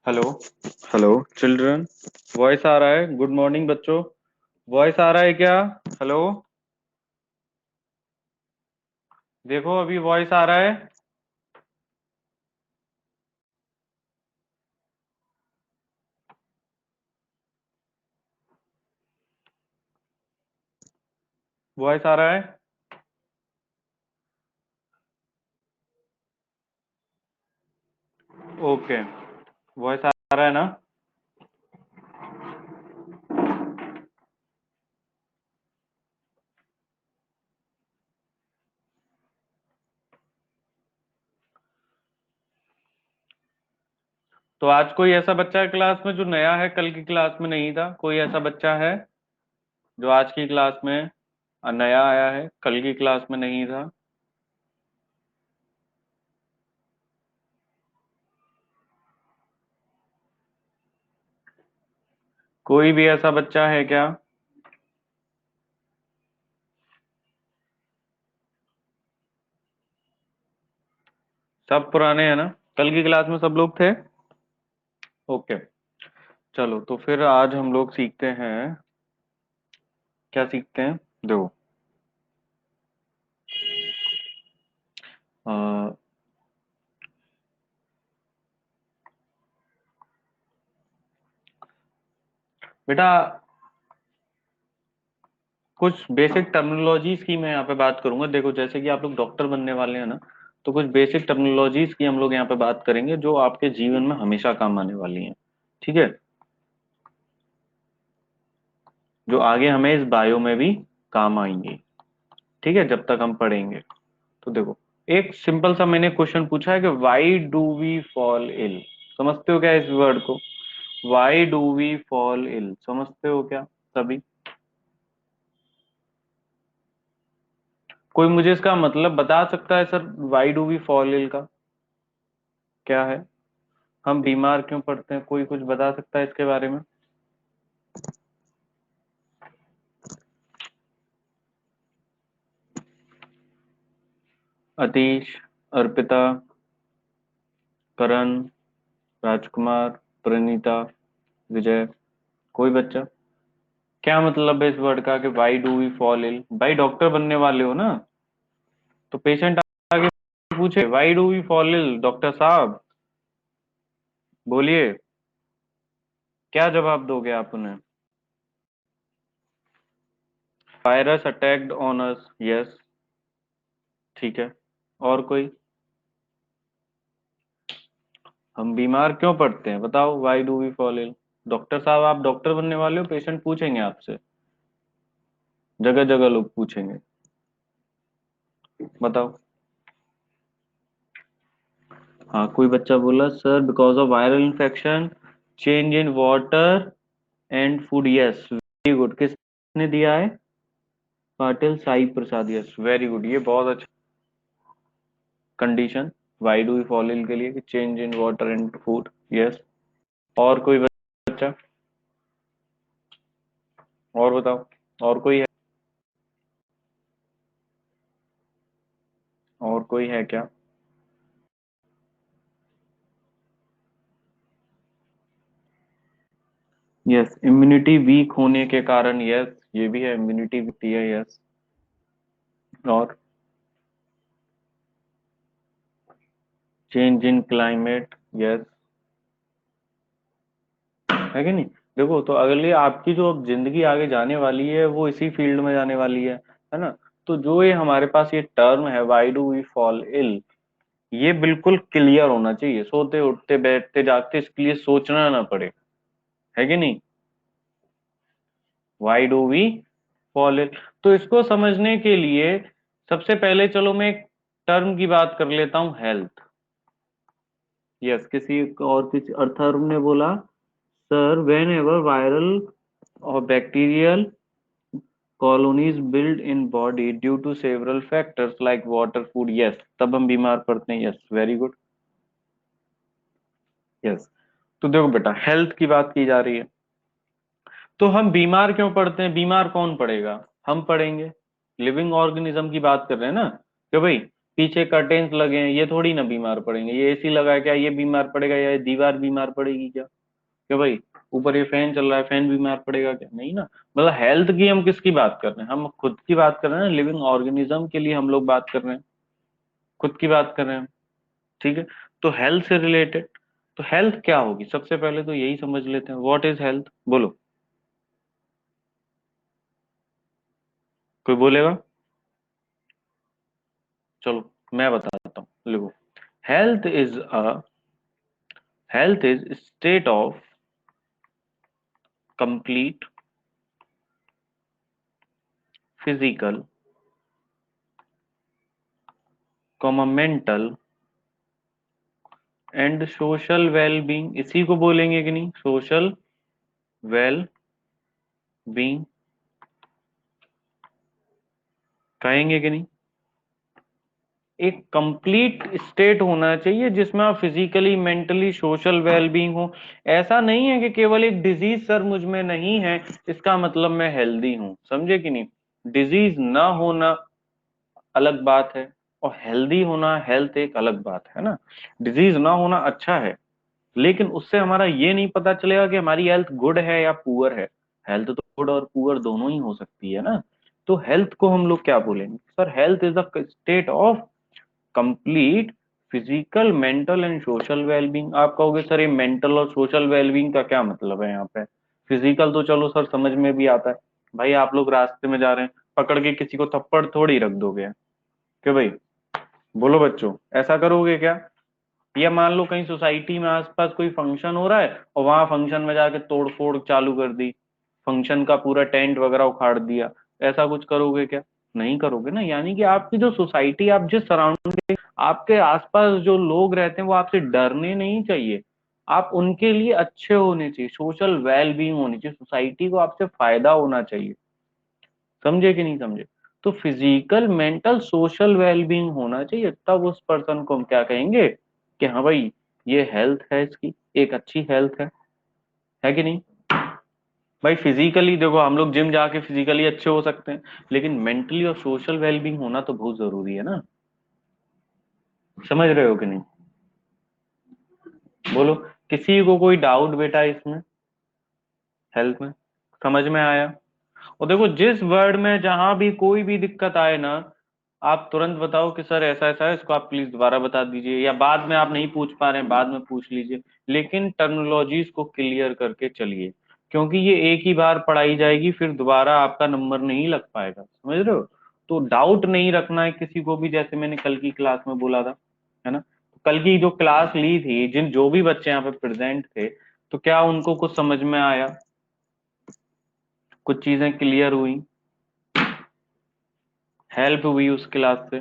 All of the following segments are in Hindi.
हेलो। हेलो चिल्ड्रन, वॉइस आ रहा है? गुड मॉर्निंग बच्चों, वॉइस आ रहा है क्या? हेलो, देखो अभी वॉइस आ रहा है? वॉइस आ रहा है? ओके, वॉइस आ रहा है ना? तो आज कोई ऐसा बच्चा है क्लास में जो नया है, कल की क्लास में नहीं था? कोई ऐसा बच्चा है जो आज की क्लास में नया आया है, कल की क्लास में नहीं था? कोई भी ऐसा बच्चा है क्या? सब पुराने हैं ना? कल की क्लास में सब लोग थे? ओके, चलो तो फिर आज हम लोग सीखते हैं। क्या सीखते हैं? देखो, अ, बेटा कुछ बेसिक टर्मिनोलॉजीज की मैं यहाँ पे बात करूंगा। देखो, जैसे कि आप लोग डॉक्टर बनने वाले हैं ना, तो कुछ बेसिक टर्मिनोलॉजीज की हम लोग यहाँ पे बात करेंगे जो आपके जीवन में हमेशा काम आने वाली हैं। ठीक है? जो आगे हमें इस बायो में भी काम आएंगी। ठीक है, जब तक हम पढ़ेंगे। तो देखो, एक सिंपल सा मैंने क्वेश्चन पूछा है कि why do we fall ill. समझते हो क्या इस वर्ड को? Why do we fall ill, समझते हो क्या सभी? कोई मुझे इसका मतलब बता सकता है sir? Why do we fall ill का क्या है? हम बीमार क्यों पड़ते हैं? कोई कुछ बता सकता है इसके बारे में? अतीश, अर्पिता, करण, राजकुमार, प्रणीता, विजय, कोई बच्चा? क्या मतलब है इस वर्ड का कि why do we fall ill? भाई डॉक्टर बनने वाले हो ना, तो पेशेंट आगे पूछे why do we fall ill, doctor साहब बोलिए, क्या जवाब दोगे आप उन्हें? Virus attacked on us, yes. ठीक है, और कोई? हम बीमार क्यों पड़ते हैं बताओ? Why do we fall ill. Doctor साहब, आप डॉक्टर बनने वाले हो, पेशेंट पूछेंगे आपसे, जगह जगह लोग पूछेंगे। बताओ। हाँ, कोई बच्चा बोला sir because of viral infection, change in water and food, yes very good. किसने दिया है? Patil Sai Prasad, yes very good. ये बहुत अच्छा condition why do we fall ill के लिए कि change in water and food, yes. और कोई बच्चा? और बताओ, और कोई है? और कोई है क्या? यस, इम्यूनिटी वीक होने के कारण, यस ये भी है, इम्यूनिटी वीक है, यस। और चेंज इन क्लाइमेट, यस, है कि नहीं? देखो, तो अगली आपकी जो अब जिंदगी आगे जाने वाली है वो इसी फील्ड में जाने वाली है ना? तो जो ये हमारे पास ये टर्म है why do we fall ill, ये बिल्कुल क्लियर होना चाहिए, सोते उठते बैठते जागते इसके लिए सोचना ना पड़े, है कि नहीं? Why do we fall ill, तो इसको समझने के लिए सबसे पहले चलो मैं एक टर्म की बात कर लेता हूं, हेल्थ। यस, किसी और किसी अर्थर ने बोला सर वेन एवर वायरल और bacterial colonies build in body due to several factors like water, food, yes, तब हम बीमार पड़ते हैं, यस वेरी गुड, यस। तो देखो बेटा, हेल्थ की बात की जा रही है, तो हम बीमार क्यों पड़ते हैं? बीमार कौन पड़ेगा? हम पड़ेंगे। लिविंग ऑर्गेनिज्म की बात कर रहे हैं ना, कि भाई पीछे कर्टेन्स लगे हैं, ये थोड़ी ना बीमार पड़ेंगे। ये एसी लगा है, क्या ये बीमार पड़ेगा या ये दीवार बीमार पड़ेगी क्या? क्या भाई, ऊपर ये फैन चल रहा है, फैन बीमार पड़ेगा क्या? नहीं ना। मतलब हेल्थ की हम किसकी बात कर रहे हैं? हम खुद की बात कर रहे हैं, लिविंग ऑर्गेनिज्म के लिए हम लोग बात कर रहे हैं, खुद की बात कर रहे हैं। ठीक है। तो हेल्थ से रिलेटेड, तो हेल्थ क्या होगी? सबसे पहले तो यही समझ लेते हैं, व्हाट इज हेल्थ, बोलो। कोई बोलेगा? चलो मैं बताता हूँ, लिखो। Health is a health is state of complete physical comma mental and social wellbeing. इसी को बोलेंगे कि नहीं, सोशल वेल बीइंग कहेंगे कि नहीं? एक कंप्लीट स्टेट होना चाहिए जिसमें आप फिजिकली, मेंटली, सोशल वेलबींग हो। ऐसा नहीं है कि केवल एक डिजीज सर मुझ में नहीं है इसका मतलब मैं हेल्दी हूं, समझे कि नहीं? डिजीज ना होना अलग बात है, और हेल्दी होना, हेल्थ एक अलग बात है ना। डिजीज ना होना अच्छा है, लेकिन उससे हमारा ये नहीं पता चलेगा कि हमारी हेल्थ गुड है या पुअर है। हेल्थ तो गुड और पुअर दोनों ही हो सकती है ना। तो हेल्थ को हम लोग क्या बोलेंगे sir? Health is the state of complete physical, mental and social wellbeing. आप कहोगे सर ये मेंटल और सोशल वेलबींग का क्या मतलब है यहाँ पे? फिजिकल तो चलो सर समझ में भी आता है, भाई आप लोग रास्ते में जा रहे हैं, पकड़ के किसी को थप्पड़ थोड़ी रख दोगे कि भाई, बोलो बच्चों, ऐसा करोगे क्या? या मान लो कहीं सोसाइटी में आसपास कोई फंक्शन हो रहा है और वहां फंक्शन में जाके तोड़ फोड़ चालू कर दी, फंक्शन का पूरा टेंट वगैरह उखाड़ दिया, ऐसा कुछ करोगे क्या? नहीं करोगे ना। यानी कि आपकी जो सोसाइटी, आप जिस सराउंडिंग, आपके आसपास जो लोग रहते हैं वो आपसे डरने नहीं चाहिए, आप उनके लिए अच्छे होने चाहिए, सोशल वेल बीइंग होनी चाहिए, सोसाइटी को आपसे फायदा होना चाहिए। समझे कि नहीं समझे? तो फिजिकल, मेंटल, सोशल वेलबींग होना चाहिए, तब उस पर्सन को हम क्या कहेंगे कि हाँ भाई ये हेल्थ है, इसकी एक अच्छी हेल्थ है कि नहीं? भाई फिजिकली देखो, हम लोग जिम जाके फिजिकली अच्छे हो सकते हैं, लेकिन मेंटली और सोशल वेलबींग होना तो बहुत जरूरी है ना। समझ रहे हो कि नहीं? बोलो, किसी को कोई डाउट बेटा इसमें, हेल्थ में? समझ में आया? और देखो, जिस वर्ड में जहां भी कोई भी दिक्कत आए ना, आप तुरंत बताओ कि सर ऐसा ऐसा है, इसको आप प्लीज दोबारा बता दीजिए, या बाद में आप नहीं पूछ पा रहे हैं बाद में पूछ लीजिए, लेकिन टर्मिनोलॉजीज को क्लियर करके चलिए, क्योंकि ये एक ही बार पढ़ाई जाएगी, फिर दोबारा आपका नंबर नहीं लग पाएगा, समझ रहे हो? तो डाउट नहीं रखना है किसी को भी, जैसे मैंने कल की क्लास में बोला था, है ना? कल की जो क्लास ली थी, जिन जो भी बच्चे यहाँ पे प्रेजेंट थे, तो क्या उनको कुछ समझ में आया? कुछ चीजें क्लियर हुई? हेल्प हुई उस क्लास से?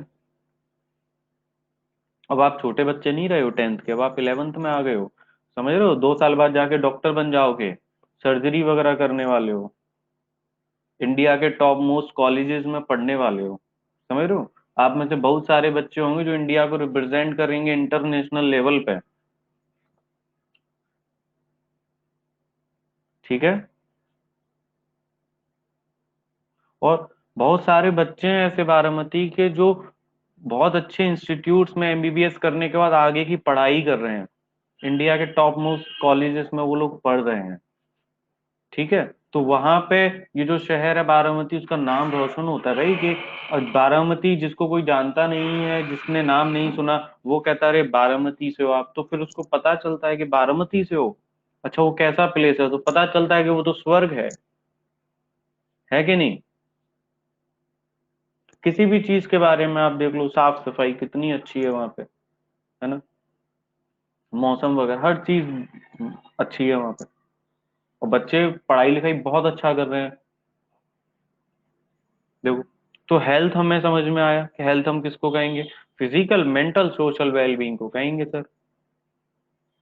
अब आप छोटे बच्चे नहीं रहे हो 10th के, अब आप 11th में आ गए हो, समझ रहे हो? 2 साल बाद जाके डॉक्टर बन जाओगे, सर्जरी वगैरह करने वाले हो, इंडिया के टॉप मोस्ट कॉलेजेस में पढ़ने वाले हो, समझ रहे हो? आप में से बहुत सारे बच्चे होंगे जो इंडिया को रिप्रेजेंट करेंगे इंटरनेशनल लेवल पे। ठीक है। और बहुत सारे बच्चे हैं ऐसे बारामती के जो बहुत अच्छे इंस्टीट्यूट्स में एमबीबीएस करने के बाद आगे की पढ़ाई कर रहे हैं, इंडिया के टॉप मोस्ट कॉलेजेस में वो लोग पढ़ रहे हैं। ठीक है। तो वहां पे ये जो शहर है बारामती, उसका नाम रोशन होता है भाई कि, और बारामती जिसको कोई जानता नहीं है, जिसने नाम नहीं सुना, वो कहता है बारामती से हो आप, तो फिर उसको पता चलता है कि बारामती से हो, अच्छा वो कैसा प्लेस है, तो पता चलता है कि वो तो स्वर्ग है कि नहीं? किसी भी चीज के बारे में आप देख लो, साफ सफाई कितनी अच्छी है वहां पे, है ना? मौसम वगैरह हर चीज अच्छी है वहां पे, और बच्चे पढ़ाई लिखाई बहुत अच्छा कर रहे हैं। देखो, तो हेल्थ हमें समझ में आया कि हेल्थ हम किसको कहेंगे? फिजिकल, मेंटल, सोशल वेलबींग को कहेंगे सर।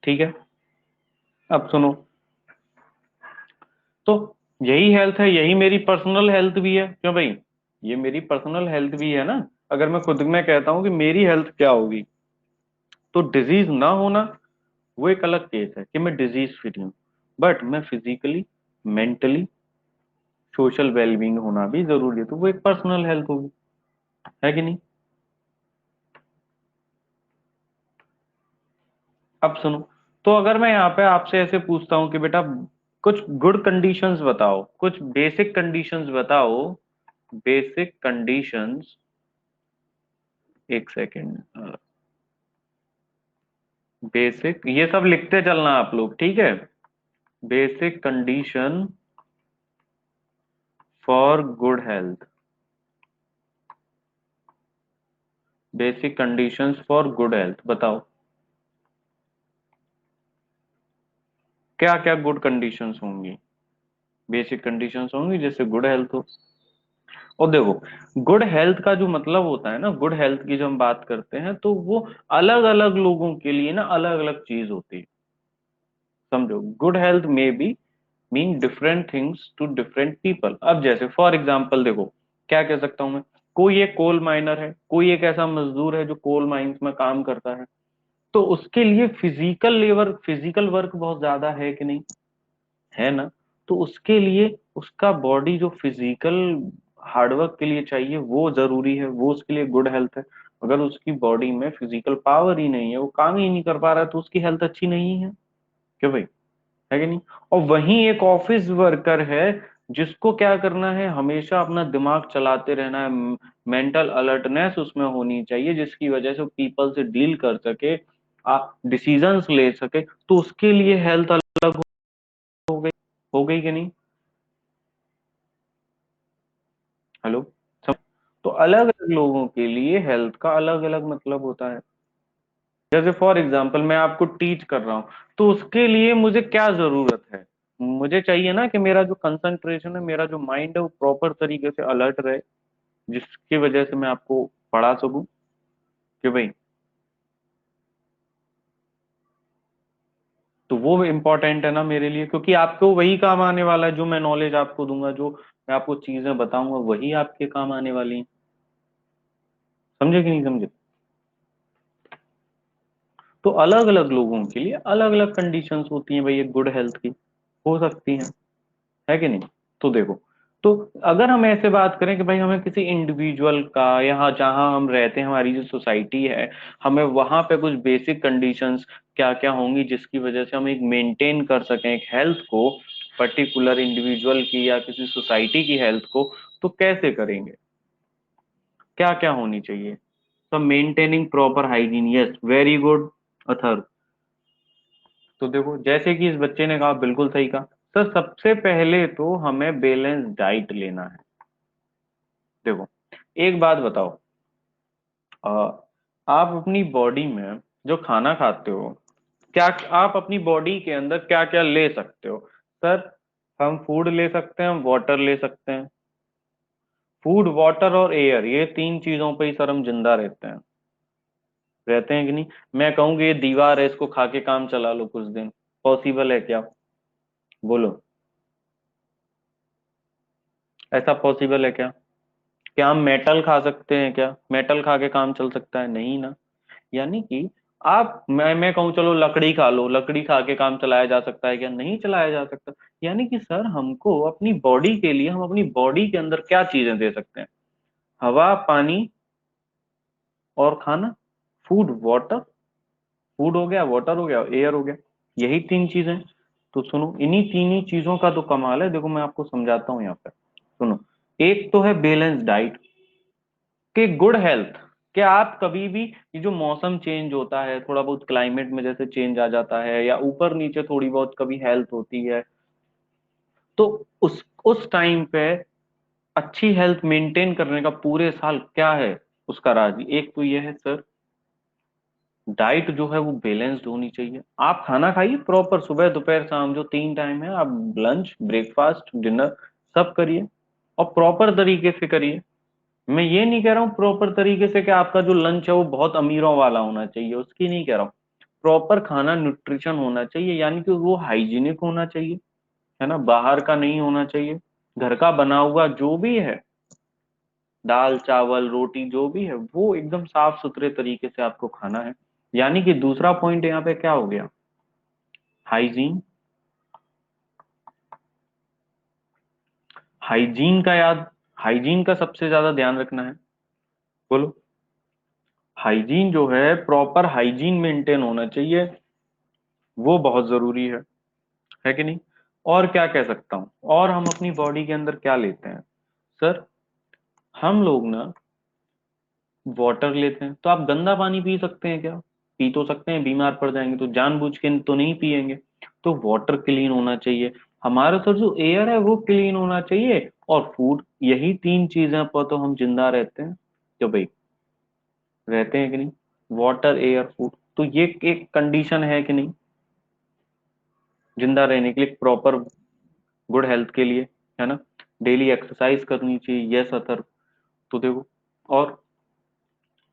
ठीक है। अब सुनो, तो यही हेल्थ है, यही मेरी पर्सनल हेल्थ भी है, क्यों भाई? ये मेरी पर्सनल हेल्थ भी है ना। अगर मैं खुद में कहता हूँ कि मेरी हेल्थ क्या होगी, तो डिजीज ना होना वो एक अलग केस है कि मैं डिजीज फ्री हूँ, बट मैं फिजिकली, मेंटली, सोशल वेलबींग होना भी जरूरी है, तो वो एक पर्सनल हेल्थ होगी, है कि नहीं? अब सुनो, तो अगर मैं यहाँ पे आपसे ऐसे पूछता हूँ कि बेटा कुछ गुड कंडीशंस बताओ, कुछ बेसिक कंडीशंस बताओ, बेसिक कंडीशंस, एक सेकेंड, बेसिक ये सब लिखते चलना आप लोग, ठीक है। Basic condition for good health, basic conditions for good health बताओ, क्या क्या गुड कंडीशंस होंगी, बेसिक कंडीशंस होंगी जिससे गुड हेल्थ हो। और देखो, गुड हेल्थ का जो मतलब होता है ना, गुड हेल्थ की जब हम बात करते हैं तो वो अलग अलग लोगों के लिए ना अलग अलग चीज होती है। समझो, good health may be mean different things to different people. अब जैसे फॉर एग्जांपल देखो, क्या कह सकता हूं मैं, कोई एक कोल माइनर है, कोई एक ऐसा मजदूर है जो कोल माइंस में काम करता है, तो उसके लिए फिजिकल लेबर, फिजिकल वर्क बहुत ज्यादा है कि नहीं, है ना। तो उसके लिए उसका बॉडी जो फिजिकल हार्डवर्क के लिए चाहिए वो जरूरी है, वो उसके लिए गुड हेल्थ है। अगर उसकी बॉडी में फिजिकल पावर ही नहीं है, वो काम ही नहीं कर पा रहा है, तो उसकी हेल्थ अच्छी नहीं है, क्यों भाई, है कि नहीं। और वहीं एक ऑफिस वर्कर है जिसको क्या करना है, हमेशा अपना दिमाग चलाते रहना है, मेंटल अलर्टनेस उसमें होनी चाहिए, जिसकी वजह से पीपल से डील कर सके, डिसीजंस ले सके, तो उसके लिए हेल्थ अलग हो गई, हो गई कि नहीं। हेलो, तो अलग अलग लोगों के लिए हेल्थ का अलग अलग मतलब होता है। जैसे फॉर एग्जांपल मैं आपको टीच कर रहा हूँ, तो उसके लिए मुझे क्या जरूरत है, मुझे चाहिए ना कि मेरा जो कंसंट्रेशन है, मेरा जो माइंड है, वो प्रॉपर तरीके से अलर्ट रहे, जिसकी वजह से मैं आपको पढ़ा सकूं, कि भाई, तो वो इम्पोर्टेंट है ना मेरे लिए, क्योंकि आपको वही काम आने वाला है, जो मैं नॉलेज आपको दूंगा, जो मैं आपको चीजें बताऊंगा, वही आपके काम आने वाली हैं। समझे कि नहीं समझे। तो अलग अलग लोगों के लिए अलग अलग कंडीशंस होती हैं भाई, एक गुड हेल्थ की हो सकती हैं, है कि नहीं। तो देखो, तो अगर हम ऐसे बात करें कि भाई हमें किसी इंडिविजुअल का, यहाँ जहाँ हम रहते हैं, हमारी जो सोसाइटी है, हमें वहां पे कुछ बेसिक कंडीशंस क्या क्या होंगी जिसकी वजह से हम एक मेंटेन कर सकें एक हेल्थ को, पर्टिकुलर इंडिविजुअल की या किसी सोसाइटी की हेल्थ को, तो कैसे करेंगे, क्या क्या होनी चाहिए। सब maintaining proper hygiene, yes very good Athar. तो देखो, जैसे कि इस बच्चे ने कहा, बिल्कुल सही कहा सर, सबसे पहले तो हमें बैलेंस डाइट लेना है। देखो, एक बात बताओ, अ, आप अपनी बॉडी में जो खाना खाते हो, क्या आप अपनी बॉडी के अंदर क्या क्या ले सकते हो। सर, हम फूड ले सकते हैं, हम वाटर ले सकते हैं, फूड वाटर और एयर, ये तीन चीजों पे ही सर हम जिंदा रहते हैं, रहते हैं कि नहीं। मैं कहूँ कि ये दीवार है, इसको खा के काम चला लो कुछ दिन, पॉसिबल है क्या, बोलो, ऐसा पॉसिबल है क्या। क्या हम मेटल खा सकते हैं, क्या मेटल खा के काम चल सकता है, नहीं ना। यानी कि आप, मैं कहूँ चलो लकड़ी खा लो, लकड़ी खा के काम चलाया जा सकता है क्या, नहीं चलाया जा सकता। यानी कि सर हमको अपनी बॉडी के लिए, हम अपनी बॉडी के अंदर क्या चीजें दे सकते हैं, हवा, पानी और खाना, फूड वाटर, फूड हो गया, वाटर हो गया, एयर हो गया, यही तीन चीजें। तो सुनो, इन्हीं तीन ही चीजों का तो कमाल है, देखो मैं आपको समझाता हूँ यहाँ पे, सुनो। एक तो है बैलेंस डाइट, कि गुड हेल्थ, कि आप कभी भी, ये जो मौसम चेंज होता है, थोड़ा बहुत क्लाइमेट में जैसे चेंज आ जाता है, या ऊपर नीचे थोड़ी बहुत कभी हेल्थ होती है, तो उस टाइम पे अच्छी हेल्थ मेंटेन करने का पूरे साल क्या है उसका राज, एक तो ये है सर, डाइट जो है वो बैलेंस्ड होनी चाहिए। आप खाना खाइए प्रॉपर, सुबह दोपहर शाम जो तीन टाइम है, आप लंच ब्रेकफास्ट डिनर सब करिए, और प्रॉपर तरीके से करिए। मैं ये नहीं कह रहा हूँ प्रॉपर तरीके से कि आपका जो लंच है वो बहुत अमीरों वाला होना चाहिए, उसकी नहीं कह रहा हूँ। प्रॉपर खाना न्यूट्रिशन होना चाहिए, यानी कि वो हाइजीनिक होना चाहिए, है ना, बाहर का नहीं होना चाहिए, घर का बना हुआ जो भी है, दाल चावल रोटी जो भी है, वो एकदम साफ सुथरे तरीके से आपको खाना है। यानी कि दूसरा पॉइंट यहाँ पे क्या हो गया, हाइजीन। हाइजीन का याद, हाइजीन का सबसे ज्यादा ध्यान रखना है, बोलो। हाइजीन जो है, प्रॉपर हाइजीन मेंटेन होना चाहिए, वो बहुत जरूरी है कि नहीं? और क्या कह सकता हूँ, और हम अपनी बॉडी के अंदर क्या लेते हैं सर? हम लोग ना वाटर लेते हैं, तो आप गंदा पानी पी सकते हैं क्या? पी तो सकते हैं, बीमार पड़ जाएंगे, तो जानबूझ के तो नहीं पिएंगे। तो वाटर क्लीन होना चाहिए, हमारा सर जो एयर है वो क्लीन होना चाहिए, और फूड, यही तीन चीजें पर तो हम जिंदा रहते हैं, जो भाई रहते हैं कि नहीं? वाटर, एयर, फूड, तो ये एक कंडीशन है कि नहीं जिंदा रहने के लिए, प्रॉपर गुड हेल्थ के लिए, है ना? डेली एक्सरसाइज करनी चाहिए, यस अथर। तो देखो, और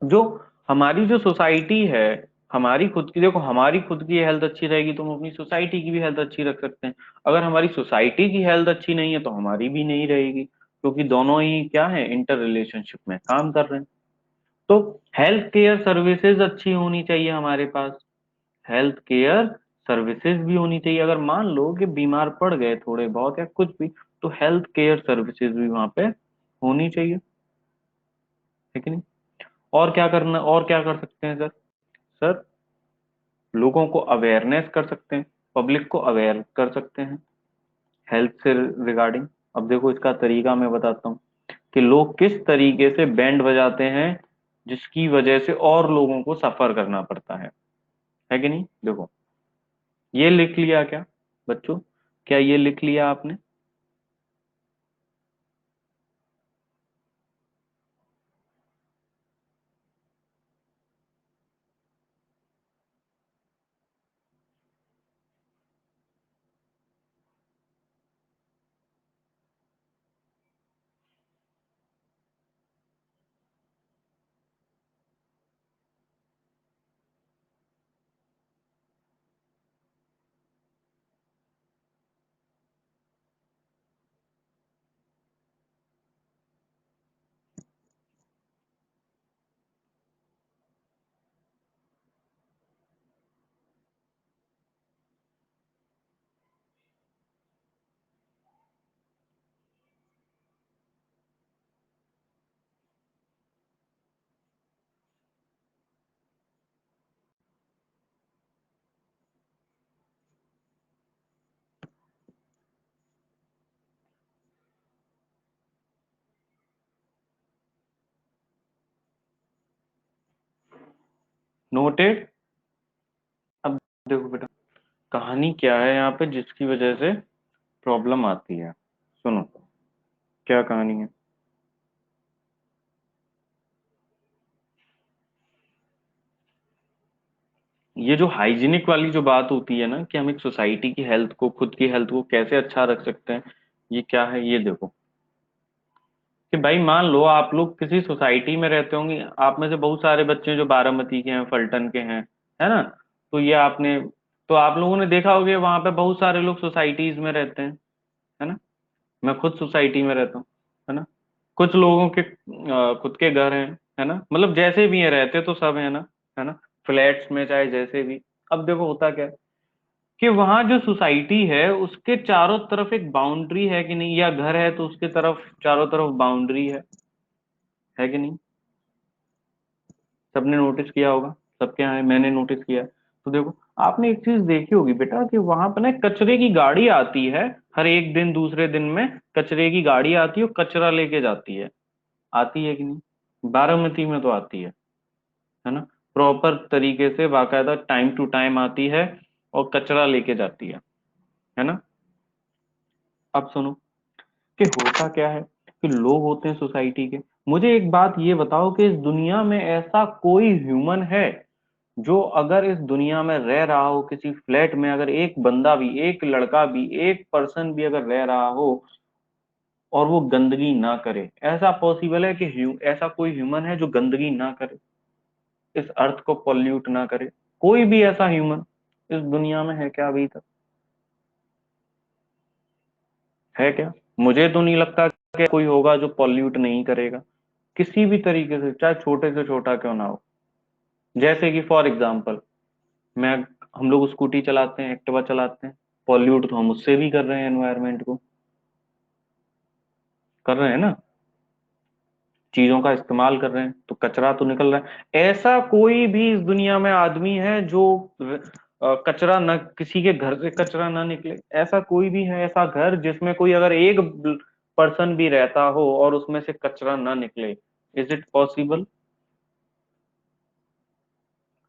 जो हमारी जो सोसाइटी है, हमारी खुद की, देखो हमारी खुद की हेल्थ अच्छी रहेगी तो हम अपनी सोसाइटी की भी हेल्थ अच्छी रख सकते हैं। अगर हमारी सोसाइटी की हेल्थ अच्छी नहीं है तो हमारी भी नहीं रहेगी, क्योंकि दोनों ही क्या है, इंटर रिलेशनशिप में काम कर रहे हैं। तो हेल्थ केयर सर्विसेज अच्छी होनी चाहिए हमारे पास, हेल्थ केयर सर्विसेज भी होनी चाहिए। अगर मान लो कि बीमार पड़ गए थोड़े बहुत या कुछ भी, तो हेल्थ केयर सर्विसेज भी वहां पे होनी चाहिए, है कि नहीं? और क्या करना, और क्या कर सकते हैं सर? सर, लोगों को अवेयरनेस कर सकते हैं, पब्लिक को अवेयर कर सकते हैं हेल्थ से रिगार्डिंग। अब देखो, इसका तरीका मैं बताता हूँ कि लोग किस तरीके से बैंड बजाते हैं, जिसकी वजह से और लोगों को सफर करना पड़ता है कि नहीं? देखो, ये लिख लिया क्या बच्चों? क्या ये लिख लिया आपने? नोटेड। अब देखो बेटा, कहानी क्या है यहाँ पे जिसकी वजह से प्रॉब्लम आती है, सुनो, क्या कहानी है। ये जो हाइजीनिक वाली जो बात होती है ना, कि हम एक सोसाइटी की हेल्थ को, खुद की हेल्थ को कैसे अच्छा रख सकते हैं, ये क्या है, ये देखो कि भाई मान लो आप लोग किसी सोसाइटी में रहते होंगे, आप में से बहुत सारे बच्चे हैं जो बारामती के हैं, फलटन के हैं, है ना? तो ये आपने, तो आप लोगों ने देखा होगा वहां पे बहुत सारे लोग सोसाइटीज में रहते हैं, है ना? मैं खुद सोसाइटी में रहता हूँ, है ना? कुछ लोगों के खुद के घर हैं, है ना? मतलब जैसे भी हैं, रहते तो सब है ना, है ना? फ्लैट्स में चाहे जैसे भी। अब देखो होता क्या है कि वहां जो सोसाइटी है उसके चारों तरफ एक बाउंड्री है कि नहीं, या घर है तो उसके तरफ चारों तरफ बाउंड्री है कि नहीं? सबने नोटिस किया होगा, सबके यहाँ है, मैंने नोटिस किया है। तो देखो, आपने एक चीज देखी होगी बेटा कि वहां पर ना कचरे की गाड़ी आती है, हर एक दिन दूसरे दिन में कचरे की गाड़ी आती है और कचरा लेके जाती है, आती है कि नहीं? बारामती में तो आती है ना? प्रॉपर तरीके से बाकायदा टाइम टू टाइम आती है और कचरा लेके जाती है ना? अब सुनो कि होता क्या है कि लोग होते हैं सोसाइटी के। मुझे एक बात ये बताओ कि इस दुनिया में ऐसा कोई ह्यूमन है जो अगर इस दुनिया में रह रहा हो, किसी फ्लैट में अगर एक बंदा भी, एक लड़का भी, एक पर्सन भी अगर रह रहा हो और वो गंदगी ना करे? ऐसा पॉसिबल है कि ऐसा कोई ह्यूमन है जो गंदगी ना करे, इस अर्थ को पॉल्यूट ना करे? कोई भी ऐसा ह्यूमन इस दुनिया में है क्या अभी तक? है क्या? मुझे तो नहीं लगता कि कोई होगा जो पॉल्यूट नहीं करेगा, किसी भी तरीके से, चाहे छोटे से छोटा क्यों ना हो। जैसे कि फॉर एग्जाम्पल, मैं हम लोग स्कूटी चलाते हैं, एक्टिवा चलाते हैं, पॉल्यूट तो हम उससे भी कर रहे हैं, एनवायरनमेंट को कर रहे हैं ना, चीजों का इस्तेमाल कर रहे हैं तो कचरा तो निकल रहा है। ऐसा कोई भी इस दुनिया में आदमी है जो कचरा न, किसी के घर से कचरा ना निकले। ऐसा कोई भी है ऐसा घर जिसमें कोई अगर एक पर्सन भी रहता हो और उसमें से कचरा ना निकले? Is it possible?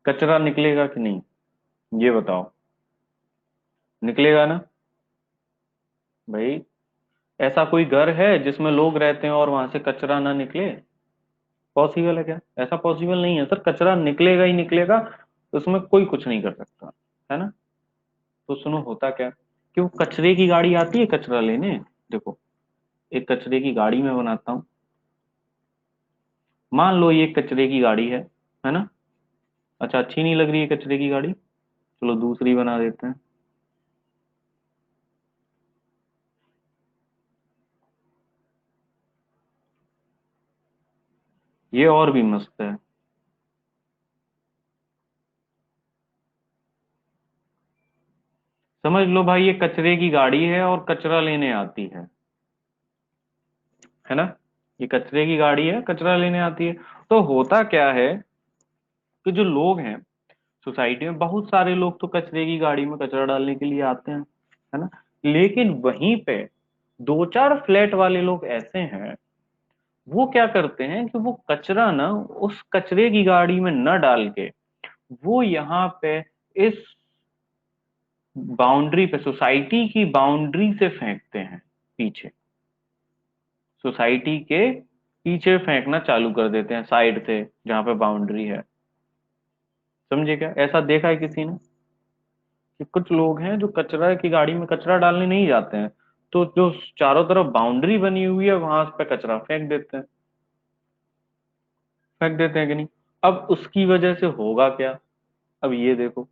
कचरा निकलेगा कि नहीं, ये बताओ। निकलेगा ना भाई? ऐसा कोई घर है जिसमें लोग रहते हैं और वहां से कचरा ना निकले? पॉसिबल है क्या? ऐसा पॉसिबल नहीं है सर, कचरा निकलेगा ही निकलेगा, उसमें कोई कुछ नहीं कर सकता, है ना? तो सुनो होता क्या, कि वो कचरे की गाड़ी आती है कचरा लेने। देखो, एक कचरे की गाड़ी मैं बनाता हूँ। मान लो ये कचरे की गाड़ी है ना? अच्छा, अच्छी नहीं लग रही है कचरे की गाड़ी, चलो दूसरी बना देते हैं। ये और भी मस्त है। समझ लो भाई, ये कचरे की गाड़ी है और कचरा लेने आती है ना? ये कचरे की गाड़ी है, कचरा लेने आती है। तो होता क्या है कि जो लोग हैं सोसाइटी में, बहुत सारे लोग तो कचरे की गाड़ी में कचरा डालने के लिए आते हैं, है ना? लेकिन वहीं पे दो चार फ्लैट वाले लोग ऐसे हैं, वो क्या करते हैं कि वो कचरा ना उस कचरे की गाड़ी में न डाल के वो यहाँ पे इस बाउंड्री पे, सोसाइटी की बाउंड्री से फेंकते हैं पीछे। सोसाइटी के पीछे फेंकना चालू कर देते हैं, साइड से जहाँ पे बाउंड्री है। समझे क्या? ऐसा देखा है किसी ने कि कुछ लोग हैं जो कचरा की गाड़ी में कचरा डालने नहीं जाते हैं, तो जो चारों तरफ बाउंड्री बनी हुई है वहां पे कचरा फेंक देते हैं। फेंक देते हैं कि नहीं? अब उसकी वजह से होगा क्या, अब ये देखो।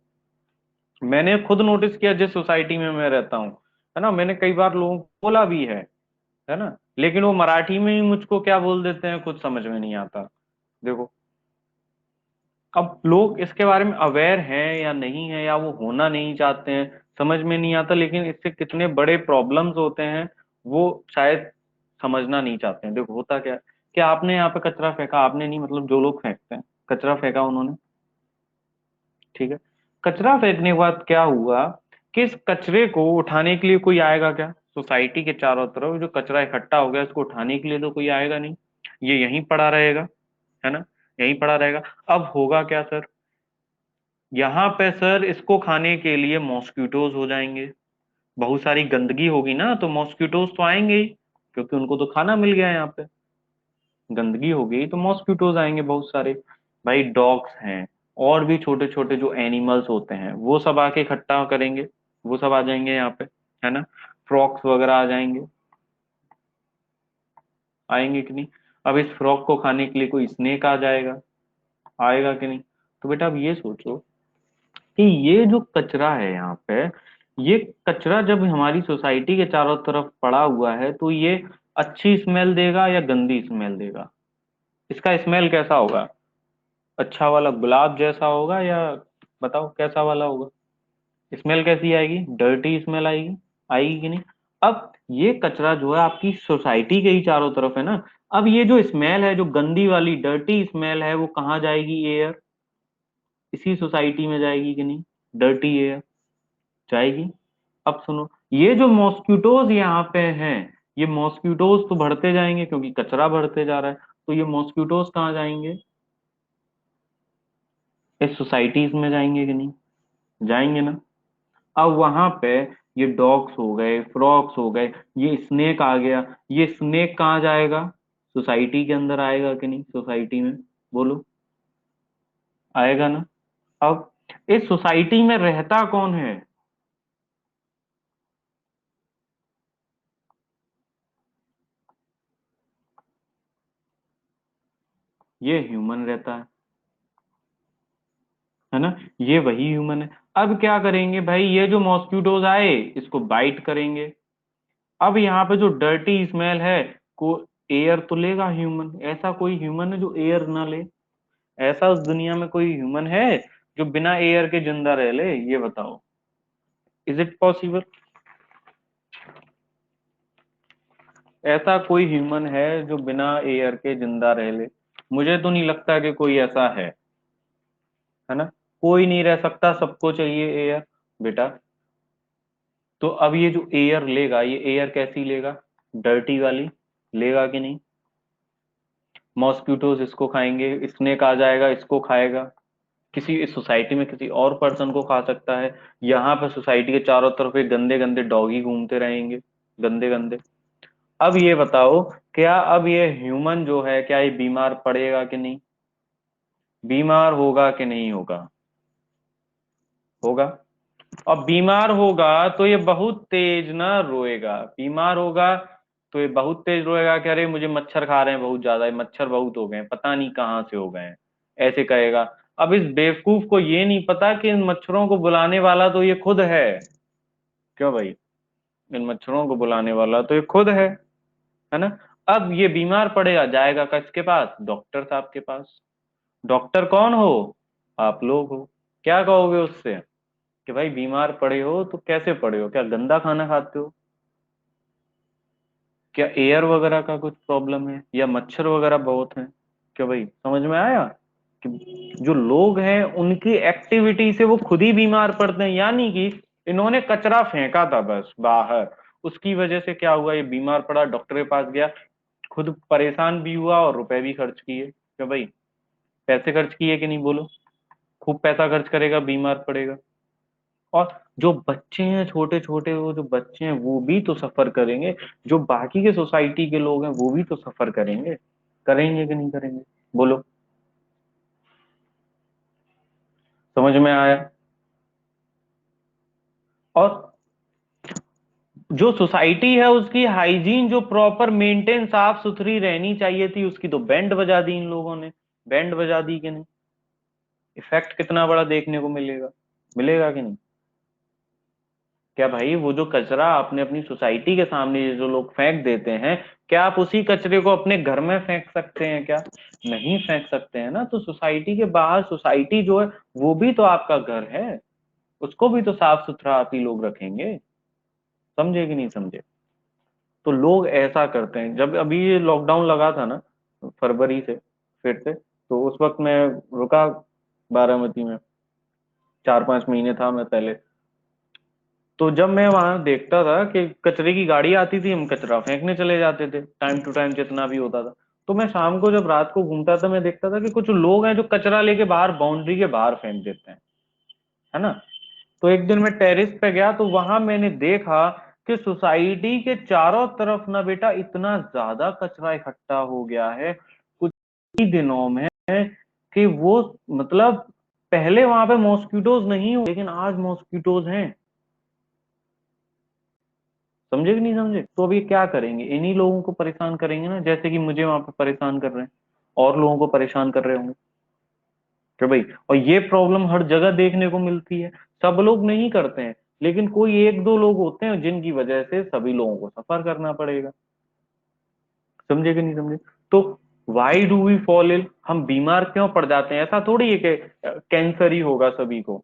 मैंने खुद नोटिस किया जिस सोसाइटी में मैं रहता हूँ, है ना, मैंने कई बार लोगों को बोला भी है ना, लेकिन वो मराठी में ही मुझको क्या बोल देते हैं कुछ समझ में नहीं आता। देखो, अब लोग इसके बारे में अवेयर हैं या नहीं है, या वो होना नहीं चाहते हैं, समझ में नहीं आता, लेकिन इससे कितने बड़े प्रॉब्लम्स होते हैं वो शायद समझना नहीं चाहते हैं। देखो होता क्या है, कि आपने यहाँ पे कचरा फेंका, आपने नहीं, मतलब जो लोग फेंकते हैं, कचरा फेंका उन्होंने, ठीक है। कचरा फेंकने के बाद क्या हुआ कि इस कचरे को उठाने के लिए कोई आएगा क्या? सोसाइटी के चारों तरफ जो कचरा इकट्ठा हो गया इसको उठाने के लिए तो कोई आएगा नहीं, ये यहीं पड़ा रहेगा, है ना? यहीं पड़ा रहेगा। अब होगा क्या सर, यहाँ पे सर इसको खाने के लिए मॉस्किटोज हो जाएंगे। बहुत सारी गंदगी होगी ना, तो मॉस्किटोज तो आएंगे ही, क्योंकि उनको तो खाना मिल गया है यहाँ पे। गंदगी होगी तो मॉस्किटोज आएंगे बहुत सारे। भाई डॉग्स हैं, और भी छोटे छोटे जो एनिमल्स होते हैं वो सब आके इकट्ठा करेंगे, वो सब आ जाएंगे यहाँ पे, है ना? फ्रॉक्स वगैरह आ जाएंगे, आएंगे कि नहीं? अब इस फ्रॉक को खाने के लिए कोई स्नेक आ जाएगा, आएगा कि नहीं? तो बेटा अब ये सोचो कि ये जो कचरा है यहाँ पे, ये कचरा जब हमारी सोसाइटी के चारों तरफ पड़ा हुआ है तो ये अच्छी स्मेल देगा या गंदी स्मेल देगा? इसका स्मेल कैसा होगा? अच्छा वाला गुलाब जैसा होगा, या बताओ कैसा वाला होगा? स्मेल कैसी आएगी? डर्टी स्मेल आएगी, आएगी कि नहीं? अब ये कचरा जो है आपकी सोसाइटी के ही चारों तरफ है ना, अब ये जो स्मेल है, जो गंदी वाली डर्टी स्मेल है, वो कहाँ जाएगी? एयर, इसी सोसाइटी में जाएगी कि नहीं? डर्टी एयर जाएगी। अब सुनो, ये जो मॉस्किटोज यहाँ पे हैं, ये मॉस्किटोज तो बढ़ते जाएंगे क्योंकि कचरा बढ़ते जा रहा है, तो ये मॉस्किटोज कहाँ जाएंगे? इस सोसाइटीज में जाएंगे कि नहीं? जाएंगे ना? अब वहां पे ये डॉग्स हो गए, फ्रॉक्स हो गए, ये स्नेक आ गया, ये स्नेक कहाँ जाएगा? सोसाइटी के अंदर आएगा कि नहीं? सोसाइटी में, बोलो, आएगा ना? अब इस सोसाइटी में रहता कौन है? ये ह्यूमन रहता है ना? ये वही ह्यूमन है। अब क्या करेंगे भाई, ये जो मॉस्किटोज आए इसको बाइट करेंगे। अब यहाँ पे जो डर्टी स्मेल है, को एयर तो लेगा ह्यूमन? ऐसा कोई ह्यूमन है जो एयर ना ले? ऐसा उस दुनिया में कोई ह्यूमन है जो बिना एयर के जिंदा रह ले? ये बताओ, इज इट पॉसिबल? ऐसा कोई ह्यूमन है जो बिना एयर के जिंदा रह ले? मुझे तो नहीं लगता कि कोई ऐसा है ना? कोई नहीं रह सकता, सबको चाहिए एयर बेटा। तो अब ये जो एयर लेगा, ये एयर कैसी लेगा, डर्टी वाली लेगा कि नहीं। मॉस्किटोज इसको खाएंगे, स्नेक आ जाएगा इसको खाएगा, किसी इस सोसाइटी में किसी और पर्सन को खा सकता है। यहाँ पे सोसाइटी के चारों तरफ एक गंदे गंदे डॉगी घूमते रहेंगे, गंदे गंदे। अब ये बताओ, क्या अब ये ह्यूमन जो है, क्या ये बीमार पड़ेगा कि नहीं, बीमार होगा कि नहीं होगा, होगा। अब बीमार होगा तो ये बहुत तेज ना रोएगा, बीमार होगा तो ये बहुत तेज रोएगा कि अरे मुझे मच्छर खा रहे हैं बहुत ज्यादा, ये मच्छर बहुत हो गए हैं, पता नहीं कहाँ से हो गए हैं, ऐसे कहेगा। अब इस बेवकूफ को ये नहीं पता कि इन मच्छरों को बुलाने वाला तो ये खुद है। क्यों भाई, इन मच्छरों को बुलाने वाला तो ये खुद है ना। अब ये बीमार पड़ेगा, जाएगा किसके पास, डॉक्टर साहब के पास। डॉक्टर कौन हो, आप लोग हो। क्या कहोगे उससे कि भाई बीमार पड़े हो तो कैसे पड़े हो, क्या गंदा खाना खाते हो, क्या एयर वगैरह का कुछ प्रॉब्लम है, या मच्छर वगैरह बहुत हैं। क्या भाई समझ में आया कि जो लोग हैं उनकी एक्टिविटी से वो खुद ही बीमार पड़ते हैं, यानी कि इन्होंने कचरा फेंका था बस बाहर, उसकी वजह से क्या हुआ, ये बीमार पड़ा, डॉक्टर के पास गया, खुद परेशान भी हुआ और रुपए भी खर्च किए। क्या भाई, पैसे खर्च किए कि नहीं बोलो, खूब पैसा खर्च करेगा, बीमार पड़ेगा। और जो बच्चे हैं छोटे छोटे, वो जो बच्चे हैं वो भी तो सफर करेंगे, जो बाकी के सोसाइटी के लोग हैं वो भी तो सफर करेंगे, करेंगे कि नहीं करेंगे बोलो। समझ में आया। और जो सोसाइटी है उसकी हाइजीन जो प्रॉपर मेंटेन साफ सुथरी रहनी चाहिए थी, उसकी तो बैंड बजा दी इन लोगों ने, बैंड बजा दी कि नहीं। इफेक्ट कितना बड़ा देखने को मिलेगा, मिलेगा कि नहीं। क्या भाई वो जो कचरा आपने अपनी सोसाइटी के सामने ये जो लोग फेंक देते हैं, क्या आप उसी कचरे को अपने घर में फेंक सकते हैं क्या, नहीं फेंक सकते हैं ना। तो सोसाइटी के बाहर, सोसाइटी जो है वो भी तो आपका घर है, उसको भी तो साफ सुथरा आप ही लोग रखेंगे। समझे कि नहीं समझे। तो लोग ऐसा करते हैं। जब अभी ये लॉकडाउन लगा था ना, फरवरी से फिर से, तो उस वक्त मैं रुका बारामती में, 4-5 महीने था मैं पहले। तो जब मैं वहां देखता था कि कचरे की गाड़ी आती थी, हम कचरा फेंकने चले जाते थे टाइम टू टाइम जितना भी होता था। तो मैं शाम को जब रात को घूमता था, मैं देखता था कि कुछ लोग हैं जो कचरा लेके बाहर बाउंड्री के बाहर फेंक देते हैं, है ना। तो एक दिन मैं टेरेस पे गया तो वहां मैंने देखा कि सोसाइटी के चारों तरफ ना बेटा इतना ज्यादा कचरा इकट्ठा हो गया है कुछ ही दिनों में, कि वो मतलब पहले वहां पे मॉस्किटोज नहीं हो, लेकिन आज मॉस्किटोज हैं। समझे कि नहीं समझे। तो अब ये क्या करेंगे, इन्हीं लोगों को परेशान करेंगे ना, जैसे कि मुझे वहां पे परेशान कर रहे हैं, और लोगों को परेशान कर रहे होंगे। तो भाई, और ये प्रॉब्लम हर जगह देखने को मिलती है, सब लोग नहीं करते हैं, लेकिन कोई एक दो लोग होते हैं जिनकी वजह से सभी लोगों को सफर करना पड़ेगा। समझे कि नहीं समझे। तो why do we fall ill, हम बीमार क्यों पड़ जाते हैं, ऐसा थोड़ी है कि कैंसर ही होगा सभी को।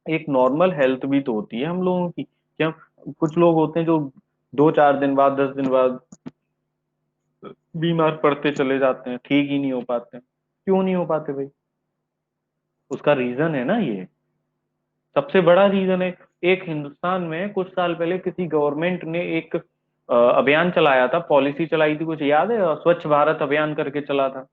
एक नॉर्मल हेल्थ भी तो होती है हम लोगों की, क्या। कुछ लोग होते हैं जो 2-4 दिन बाद, 10 दिन बाद बीमार पड़ते चले जाते हैं, ठीक ही नहीं हो पाते। क्यों नहीं हो पाते भाई, उसका रीजन है ना ये, सबसे बड़ा रीजन है। एक हिंदुस्तान में कुछ साल पहले किसी गवर्नमेंट ने एक अभियान चलाया था, पॉलिसी चलाई थी, कुछ याद है, स्वच्छ भारत अभियान करके चला था,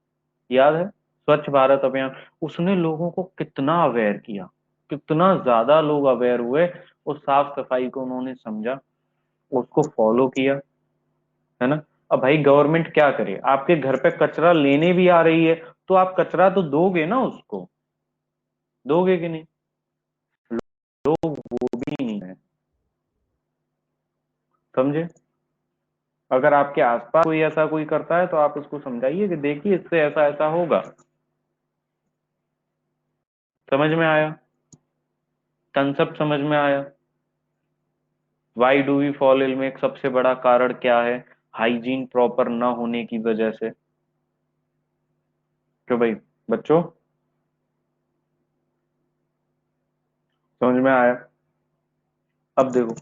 याद है, स्वच्छ भारत अभियान। उसने लोगों को कितना अवेयर किया, कितना ज्यादा लोग अवेयर हुए, उस साफ सफाई को उन्होंने समझा, उसको फॉलो किया, है ना। अब भाई गवर्नमेंट क्या करे, आपके घर पे कचरा लेने भी आ रही है, तो आप कचरा तो दोगे ना उसको, दोगे कि नहीं। लोग वो भी नहीं है, समझे। अगर आपके आसपास कोई ऐसा कोई करता है तो आप उसको समझाइए कि देखिए इससे ऐसा ऐसा होगा। समझ में आया, कंसेप्ट समझ में आया। Why do we fall ill में एक सबसे बड़ा कारण क्या है, हाइजीन प्रॉपर ना होने की वजह से। क्यों भाई बच्चों, समझ में आया। अब देखो,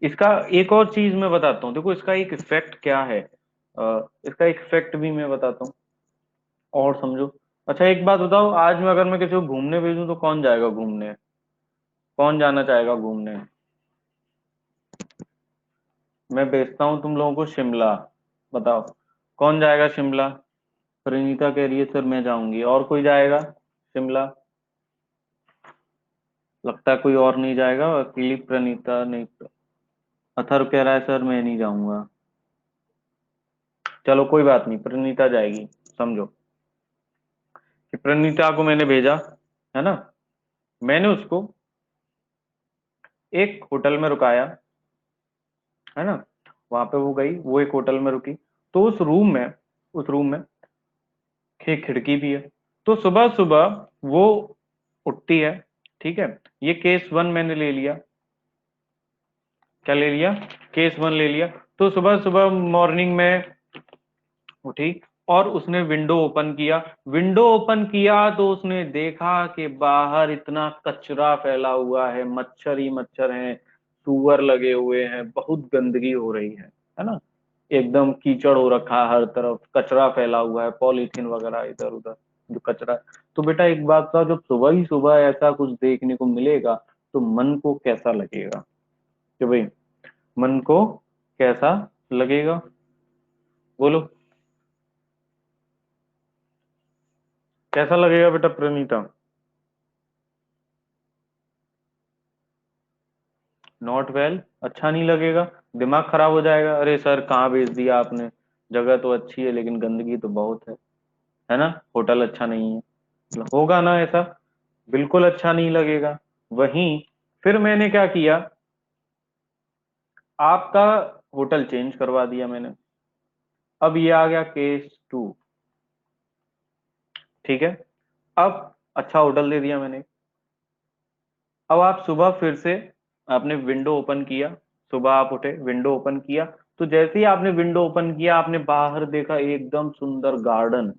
इसका एक और चीज मैं बताता हूँ, देखो इसका एक इफेक्ट क्या है, इसका एक इफेक्ट भी मैं बताता हूँ और समझो। अच्छा एक बात बताओ, आज मैं अगर मैं किसी को घूमने भेजूं तो कौन जाएगा घूमने? कौन जाना चाहेगा घूमने? मैं भेजता हूँ तुम लोगों को शिमला। बताओ कौन जाएगा शिमला? प्रणीता कह रही है सर मैं जाऊंगी। और कोई जाएगा शिमला? लगता है कोई और नहीं जाएगा, अकेली प्रणीता नहीं। अथर्व कह रहा है सर मैं नहीं जाऊंगा। चलो कोई बात नहीं, प्रणीता जाएगी। समझो कि प्रणीता को मैंने भेजा, है ना। मैंने उसको एक होटल में रुकाया, है ना। वहां पे वो गई, वो एक होटल में रुकी। तो उस रूम में एक खिड़की भी है। तो सुबह सुबह वो उठती है, ठीक है। ये केस वन मैंने ले लिया। क्या ले लिया? केस वन ले लिया। तो सुबह सुबह मॉर्निंग में उठी और उसने विंडो ओपन किया। विंडो ओपन किया तो उसने देखा कि बाहर इतना कचरा फैला हुआ है, मच्छर ही मच्छर हैं, सूअर लगे हुए हैं, बहुत गंदगी हो रही है ना। एकदम कीचड़ हो रखा है, हर तरफ कचरा फैला हुआ है, पॉलीथीन वगैरह इधर उधर जो कचरा है। तो बेटा एक बात था, जब सुबह ही सुबह ऐसा कुछ देखने को मिलेगा तो मन को कैसा लगेगा? कि भाई मन को कैसा लगेगा? बोलो कैसा लगेगा बेटा प्रणीता? नॉट वेल, अच्छा नहीं लगेगा। दिमाग खराब हो जाएगा, अरे सर कहाँ भेज दिया आपने, जगह तो अच्छी है लेकिन गंदगी तो बहुत है ना, होटल अच्छा नहीं है। मतलब होगा ना ऐसा, बिल्कुल अच्छा नहीं लगेगा। वहीं फिर मैंने क्या किया, आपका होटल चेंज करवा दिया मैंने। अब ये आ गया केस टू, ठीक है। अब अच्छा होटल दे दिया मैंने। अब आप सुबह फिर से आपने विंडो ओपन किया, सुबह आप उठे विंडो ओपन किया। तो जैसे ही आपने विंडो ओपन किया आपने बाहर देखा एकदम सुंदर गार्डन,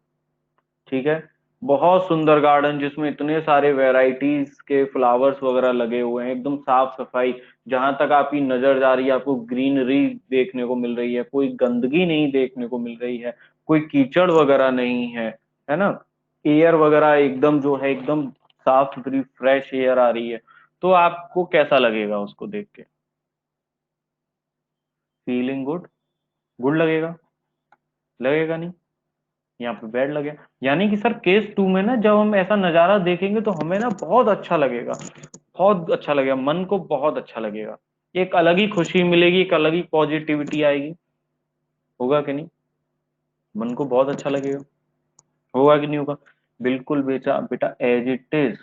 ठीक है। बहुत सुंदर गार्डन जिसमें इतने सारे वैरायटीज के फ्लावर्स वगैरह लगे हुए हैं, एकदम साफ सफाई। जहां तक आपकी नजर जा रही है आपको ग्रीनरी देखने को मिल रही है, कोई गंदगी नहीं देखने को मिल रही है, कोई कीचड़ वगैरह नहीं है ना। एयर वगैरह एकदम जो है एकदम साफ सुथरी फ्रेश एयर आ रही है। तो आपको कैसा लगेगा उसको देख के? फीलिंग गुड, गुड लगेगा? लगेगा नहीं? यहाँ पे बैड लगे। यानी कि सर केस टू में ना जब हम ऐसा नजारा देखेंगे तो हमें ना बहुत अच्छा लगेगा, बहुत अच्छा लगेगा, मन को बहुत अच्छा लगेगा। एक अलग ही खुशी मिलेगी, एक अलग ही पॉजिटिविटी आएगी। होगा कि नहीं? मन को बहुत अच्छा लगेगा। होगा कि नहीं होगा? बिल्कुल बेटा, बेटा एज इट इज।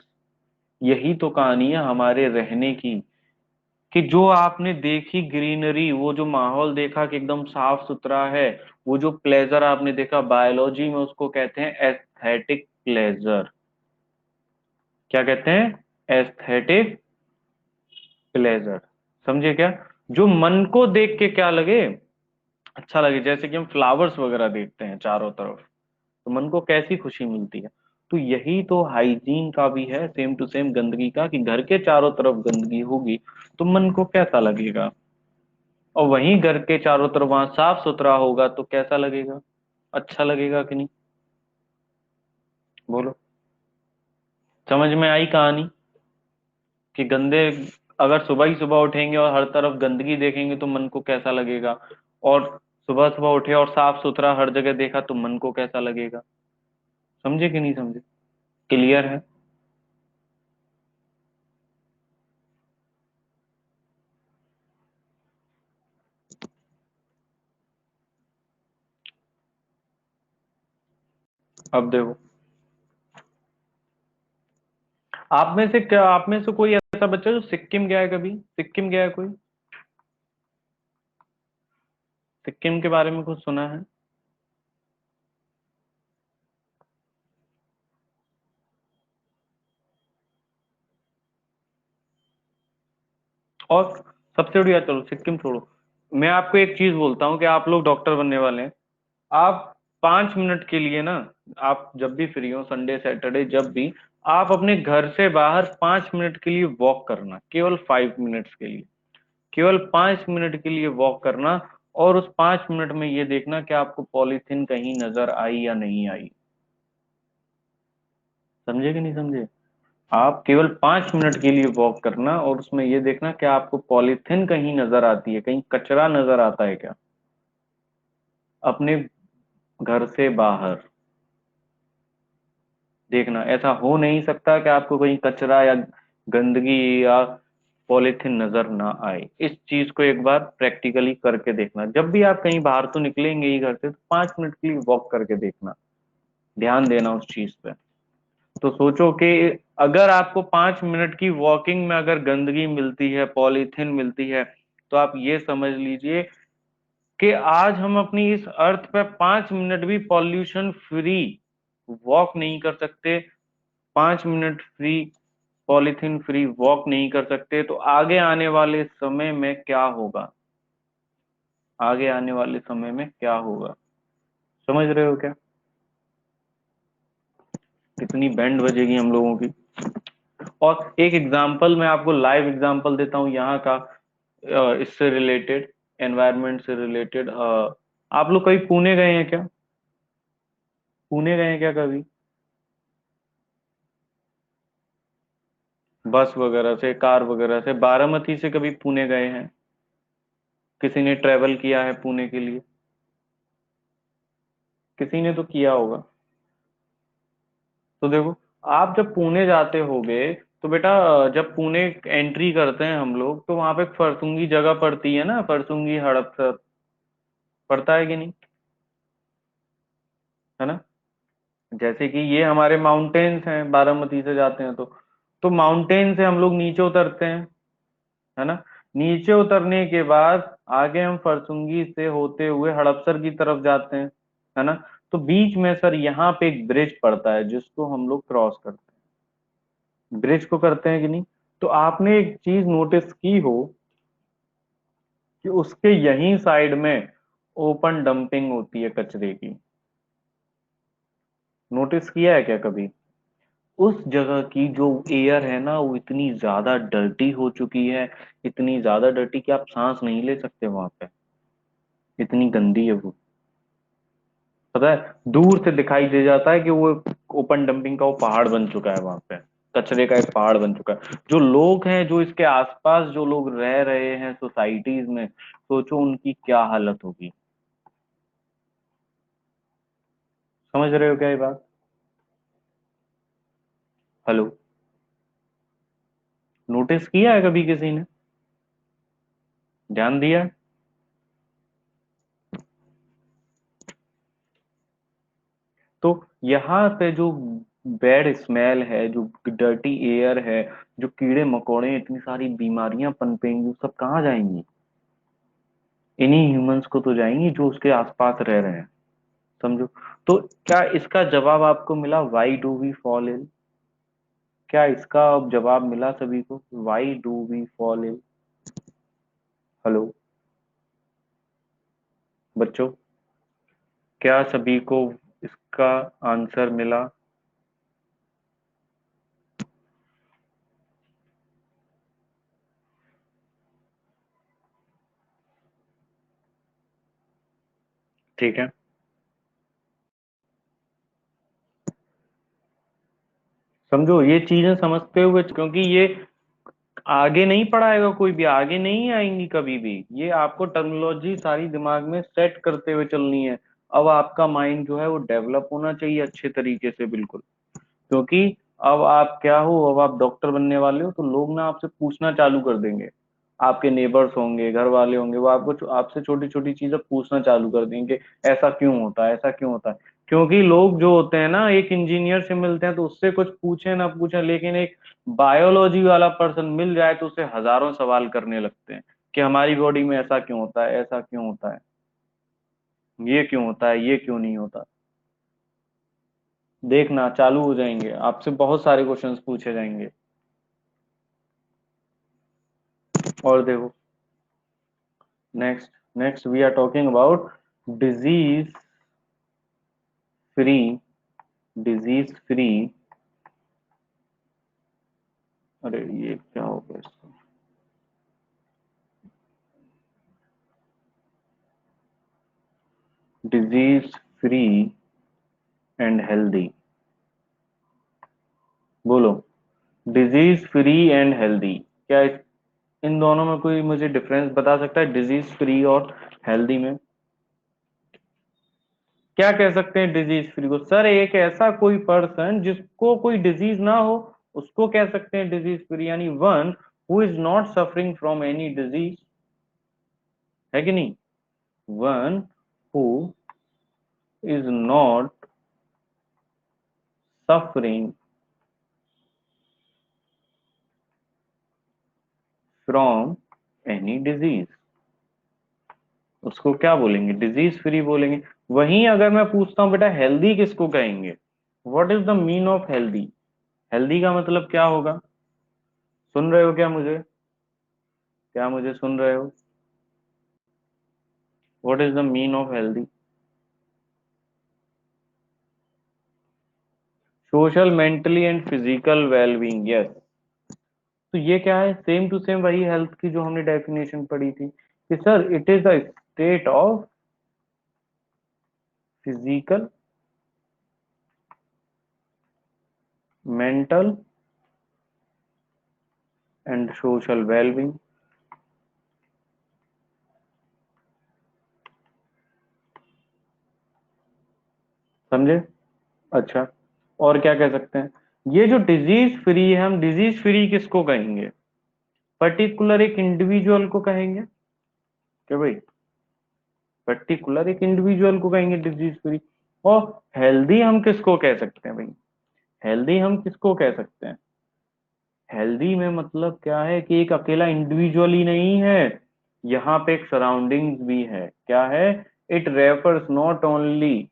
यही तो कहानी है हमारे रहने की, कि जो आपने देखी ग्रीनरी, वो जो माहौल देखा कि एकदम साफ सुथरा है, वो जो प्लेजर आपने देखा, बायोलॉजी में उसको कहते हैं एस्थेटिक प्लेजर। क्या कहते हैं? Aesthetic pleasure. समझे क्या? जो मन को देख के क्या लगे, अच्छा लगे। जैसे कि हम फ्लावर्स वगैरह देखते हैं चारों तरफ तो मन को कैसी खुशी मिलती है। तो यही तो हाइजीन का भी है, सेम टू सेम गंदगी का, कि घर के चारों तरफ गंदगी होगी तो मन को कैसा लगेगा, और वहीं घर के चारों तरफ वहां साफ सुथरा होगा तो कैसा लगेगा? अच्छा लगेगा कि नहीं? बोलो। समझ में आई कहानी? कि गंदे, अगर सुबह ही सुबह उठेंगे और हर तरफ गंदगी देखेंगे तो मन को कैसा लगेगा, और सुबह सुबह उठे और साफ सुथरा हर जगह देखा तो मन को कैसा लगेगा? समझे कि नहीं समझे? क्लियर है? अब देखो, आप में से कोई ऐसा बच्चा जो सिक्किम गया है? कभी सिक्किम गया है कोई? सिक्किम के बारे में कुछ सुना है? और सबसे बढ़िया, चलो सिक्किम छोड़ो, मैं आपको एक चीज बोलता हूँ कि आप लोग डॉक्टर बनने वाले हैं। आप 5 मिनट के लिए ना, आप जब भी फ्री हो, संडे सैटरडे जब भी, आप अपने घर से बाहर 5 मिनट के लिए वॉक करना, केवल 5 मिनट्स के लिए, केवल 5 मिनट के लिए वॉक करना। और उस 5 मिनट में ये देखना कि आपको पॉलीथीन कहीं नजर आई या नहीं आई। समझे कि नहीं समझे? आप केवल 5 मिनट के लिए वॉक करना और उसमें ये देखना क्या आपको पॉलीथिन कहीं नजर आती है, कहीं कचरा नजर आता है क्या अपने घर से बाहर। देखना ऐसा हो नहीं सकता कि आपको कहीं कचरा या गंदगी या पॉलीथिन नजर ना आए। इस चीज को एक बार प्रैक्टिकली करके देखना, जब भी आप कहीं बाहर तो निकलेंगे ही घर से, तो 5 मिनट के लिए वॉक करके देखना, ध्यान देना उस चीज पे। तो सोचो कि अगर आपको 5 मिनट की वॉकिंग में अगर गंदगी मिलती है, पॉलीथिन मिलती है, तो आप ये समझ लीजिए कि आज हम अपनी इस अर्थ पे 5 मिनट भी पॉल्यूशन फ्री वॉक नहीं कर सकते, 5 minute free polythene free walk नहीं कर सकते, तो आगे आने वाले समय में क्या होगा? आगे आने वाले समय में क्या होगा? समझ रहे हो क्या? कितनी बैंड बजेगी हम लोगों की। और एक एग्जांपल मैं आपको लाइव एग्जांपल देता हूँ यहाँ का, इससे रिलेटेड, एनवायरनमेंट से रिलेटेड। आप लोग कभी पुणे गए हैं क्या? पुणे गए हैं क्या कभी? बस वगैरह से, कार वगैरह से, बारामती से कभी पुणे गए हैं? किसी ने ट्रेवल किया है पुणे के लिए? किसी ने तो किया होगा। तो देखो, आप जब पुणे जाते होगे, तो बेटा जब पुणे एंट्री करते हैं हम लोग, तो वहां पे एक फरसुंगी जगह पड़ती है ना, फरसुंगी हड़पसर, पड़ता है कि नहीं? है ना? जैसे कि ये हमारे माउंटेन्स हैं, बारामती से जाते हैं तो माउंटेन से हम लोग नीचे उतरते हैं, है ना? नीचे उतरने के बाद आगे हम फरसुंगी से होते हुए हड़पसर की तरफ जाते हैं, है ना? तो बीच में सर यहाँ पे एक ब्रिज पड़ता है जिसको हम लोग क्रॉस करते हैं। ब्रिज को करते हैं कि नहीं? तो आपने एक चीज नोटिस की हो कि उसके यही साइड में ओपन डंपिंग होती है कचरे की। नोटिस किया है क्या कभी? उस जगह की जो एयर है ना, वो इतनी ज्यादा डर्टी हो चुकी है, इतनी ज्यादा डर्टी कि आप सांस नहीं ले सकते वहां पे, इतनी गंदी है वो। पता है, दूर से दिखाई दे जाता है कि वो ओपन डंपिंग का वो पहाड़ बन चुका है वहां पे, कचरे का एक पहाड़ बन चुका है। जो लोग हैं, जो इसके आसपास जो लोग रह रहे हैं सोसाइटीज में, सोचो उनकी क्या हालत होगी। समझ रहे हो क्या ये बात? हेलो? नोटिस किया है कभी किसी ने? ध्यान दिया है? तो यहाँ पे जो बैड स्मेल है, जो डर्टी एयर है, जो कीड़े मकोड़े, इतनी सारी बीमारियां पनपेंगी, वो सब कहाँ जाएंगी? इन्हीं ह्यूमंस को तो जाएंगी जो उसके आसपास रह रहे हैं। समझो। तो क्या इसका जवाब आपको मिला, why do we fall ill? क्या इसका अब जवाब मिला सभी को, why do we fall ill? Hello बच्चों, क्या सभी को इसका आंसर मिला? ठीक है। समझो ये चीजें समझते हुए, क्योंकि ये आगे नहीं पढ़ाएगा कोई भी, आगे नहीं आएंगी कभी भी, ये आपको टर्मिनोलॉजी सारी दिमाग में सेट करते हुए चलनी है। अब आपका माइंड जो है वो डेवलप होना चाहिए अच्छे तरीके से, बिल्कुल। क्योंकि अब आप क्या हो, अब आप डॉक्टर बनने वाले हो, तो लोग ना आपसे पूछना चालू कर देंगे। आपके नेबर्स होंगे, घर वाले होंगे, वो आपको आपसे छोटी छोटी चीजें पूछना चालू कर देंगे, ऐसा क्यों होता है, ऐसा क्यों होता है। क्योंकि लोग जो होते हैं ना, एक इंजीनियर से मिलते हैं तो उससे कुछ पूछे ना पूछे, लेकिन एक बायोलॉजी वाला पर्सन मिल जाए तो उसे हजारों सवाल करने लगते हैं कि हमारी बॉडी में ऐसा क्यों होता है, ऐसा क्यों होता है, ये क्यों होता है, ये क्यों नहीं होता। देखना चालू हो जाएंगे, आपसे बहुत सारे क्वेश्चंस पूछे जाएंगे। और देखो, next next we are talking about disease free, disease free, अरे ये क्या हो गया इसको, डिजीज फ्री एंड हेल्दी। बोलो, डिजीज फ्री एंड हेल्दी, क्या इन दोनों में कोई मुझे डिफरेंस बता सकता है, डिजीज फ्री और हेल्दी में? क्या कह सकते हैं डिजीज फ्री को? सर एक ऐसा कोई पर्सन जिसको कोई डिजीज ना हो, उसको कह सकते हैं डिजीज फ्री, यानी one who is not suffering from any disease, है कि नहीं? One who is not suffering from any disease, उसको क्या बोलेंगे? डिजीज फ्री बोलेंगे। वहीं अगर मैं पूछता हूं बेटा हेल्दी किसको कहेंगे, what is the mean of healthy? Healthy का मतलब क्या होगा? सुन रहे हो क्या मुझे? क्या मुझे सुन रहे हो? What is the mean of healthy? Social, mentally and physical wellbeing, yes. तो ये क्या है? सेम टू सेम वही हेल्थ की जो हमने डेफिनेशन पढ़ी थी कि sir it is the state of physical, mental and social wellbeing. समझे? अच्छा, और क्या कह सकते हैं? ये जो डिजीज फ्री है, हम डिजीज फ्री किसको कहेंगे? पर्टिकुलर एक इंडिविजुअल को कहेंगे क्या भाई? पर्टिकुलर एक इंडिविजुअल को कहेंगे डिजीज फ्री। और हेल्दी हम किसको कह सकते हैं भाई? हेल्दी हम किसको कह सकते हैं? हेल्दी में मतलब क्या है कि एक अकेला इंडिविजुअल ही नहीं है, यहाँ पे एक सराउंडिंग्स भी है। क्या है? It refers not only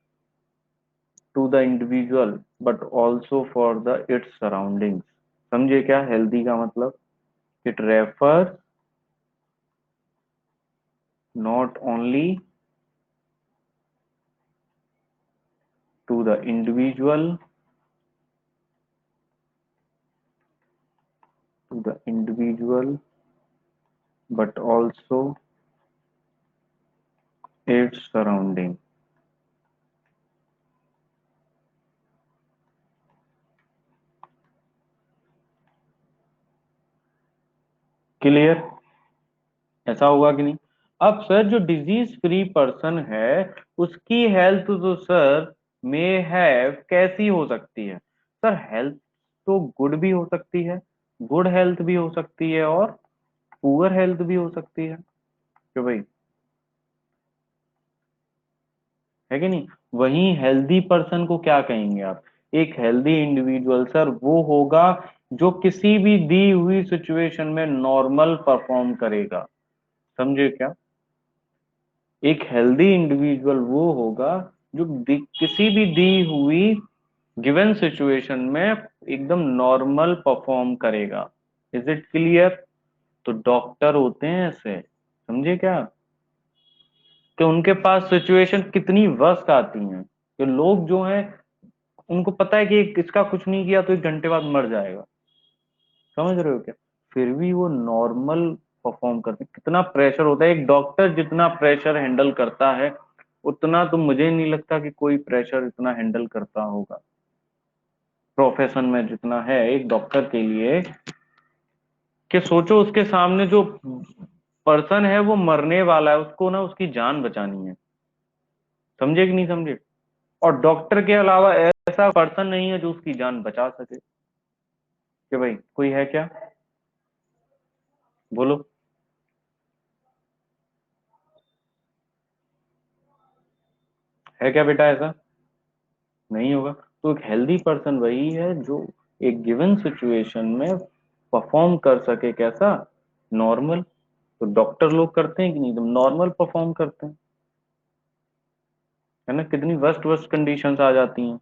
to the individual but also for the its surroundings. समझे क्या हेल्दी का मतलब? It refers not only to the individual, to the individual but also its surrounding। Clear? ऐसा होगा कि नहीं? अब सर जो डिजीज फ्री पर्सन है उसकी हेल्थ तो सर मे हैव कैसी हो सकती है? सर हेल्थ तो गुड भी हो सकती है, गुड हेल्थ भी हो सकती है और पुअर हेल्थ भी हो सकती है, क्यों भाई? है कि नहीं? वहीं हेल्दी पर्सन को क्या कहेंगे आप? एक हेल्दी इंडिविजुअल सर वो होगा जो किसी भी दी हुई सिचुएशन में नॉर्मल परफॉर्म करेगा। समझे क्या? एक हेल्दी इंडिविजुअल वो होगा जो किसी भी दी हुई गिवन सिचुएशन में एकदम नॉर्मल परफॉर्म करेगा। Is it clear? तो डॉक्टर होते हैं ऐसे, समझे क्या? कि उनके पास सिचुएशन कितनी वर्स्ट आती हैं कि लोग जो हैं उनको पता है कि इसका कुछ नहीं किया तो 1 घंटे बाद मर जाएगा। समझ रहे हो क्या? फिर भी वो नॉर्मल परफॉर्म करते हैं। कितना प्रेशर होता है, एक डॉक्टर जितना प्रेशर हैंडल करता है उतना तो मुझे नहीं लगता कि कोई प्रेशर इतना हैंडल करता होगा प्रोफेशन में जितना है एक डॉक्टर के लिए। कि सोचो उसके सामने जो पर्सन है वो मरने वाला है, उसको ना उसकी जान बचानी है। समझे कि नहीं समझे? और डॉक्टर के अलावा ऐसा पर्सन नहीं है जो उसकी जान बचा सके। कि भाई कोई है क्या? बोलो। है क्या बेटा ऐसा? नहीं होगा। तो एक हेल्दी पर्सन वही है जो एक गिवन सिचुएशन में परफॉर्म कर सके कैसा? नॉर्मल। तो डॉक्टर लोग करते हैं कि नहीं? एकदम नॉर्मल परफॉर्म करते हैं, है ना? कितनी वर्स्ट वर्स्ट कंडीशंस आ जाती हैं।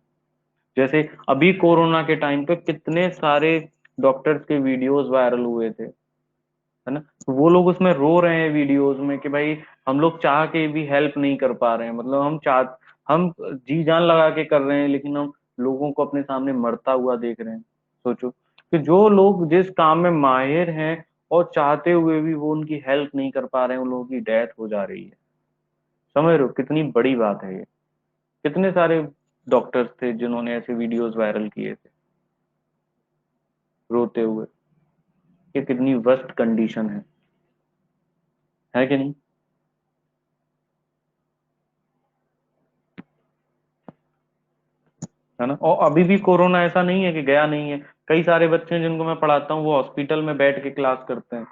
जैसे अभी कोरोना के टाइम पे कितने सारे डॉक्टर्स के वीडियोस वायरल हुए थे, है ना? तो वो लोग उसमें रो रहे हैं वीडियोस में कि भाई हम लोग चाह के भी हेल्प नहीं कर पा रहे हैं, मतलब हम जी जान लगा के कर रहे हैं लेकिन हम लोगों को अपने सामने मरता हुआ देख रहे हैं। सोचो कि जो लोग जिस काम में माहिर हैं और चाहते हुए भी वो उनकी हेल्प नहीं कर पा रहे हैं, उन लोगों की डेथ हो जा रही है। समझ रहे हो कितनी बड़ी बात है ये? कितने सारे डॉक्टर्स थे जिन्होंने ऐसे वीडियोस वायरल किए थे। रोते हुए। ये कितनी वर्स्ट कंडीशन है कि नहीं? है ना? और अभी भी कोरोना ऐसा नहीं है कि गया नहीं है। कई सारे बच्चे हैं जिनको मैं पढ़ाता हूँ, वो हॉस्पिटल में बैठ के क्लास करते हैं।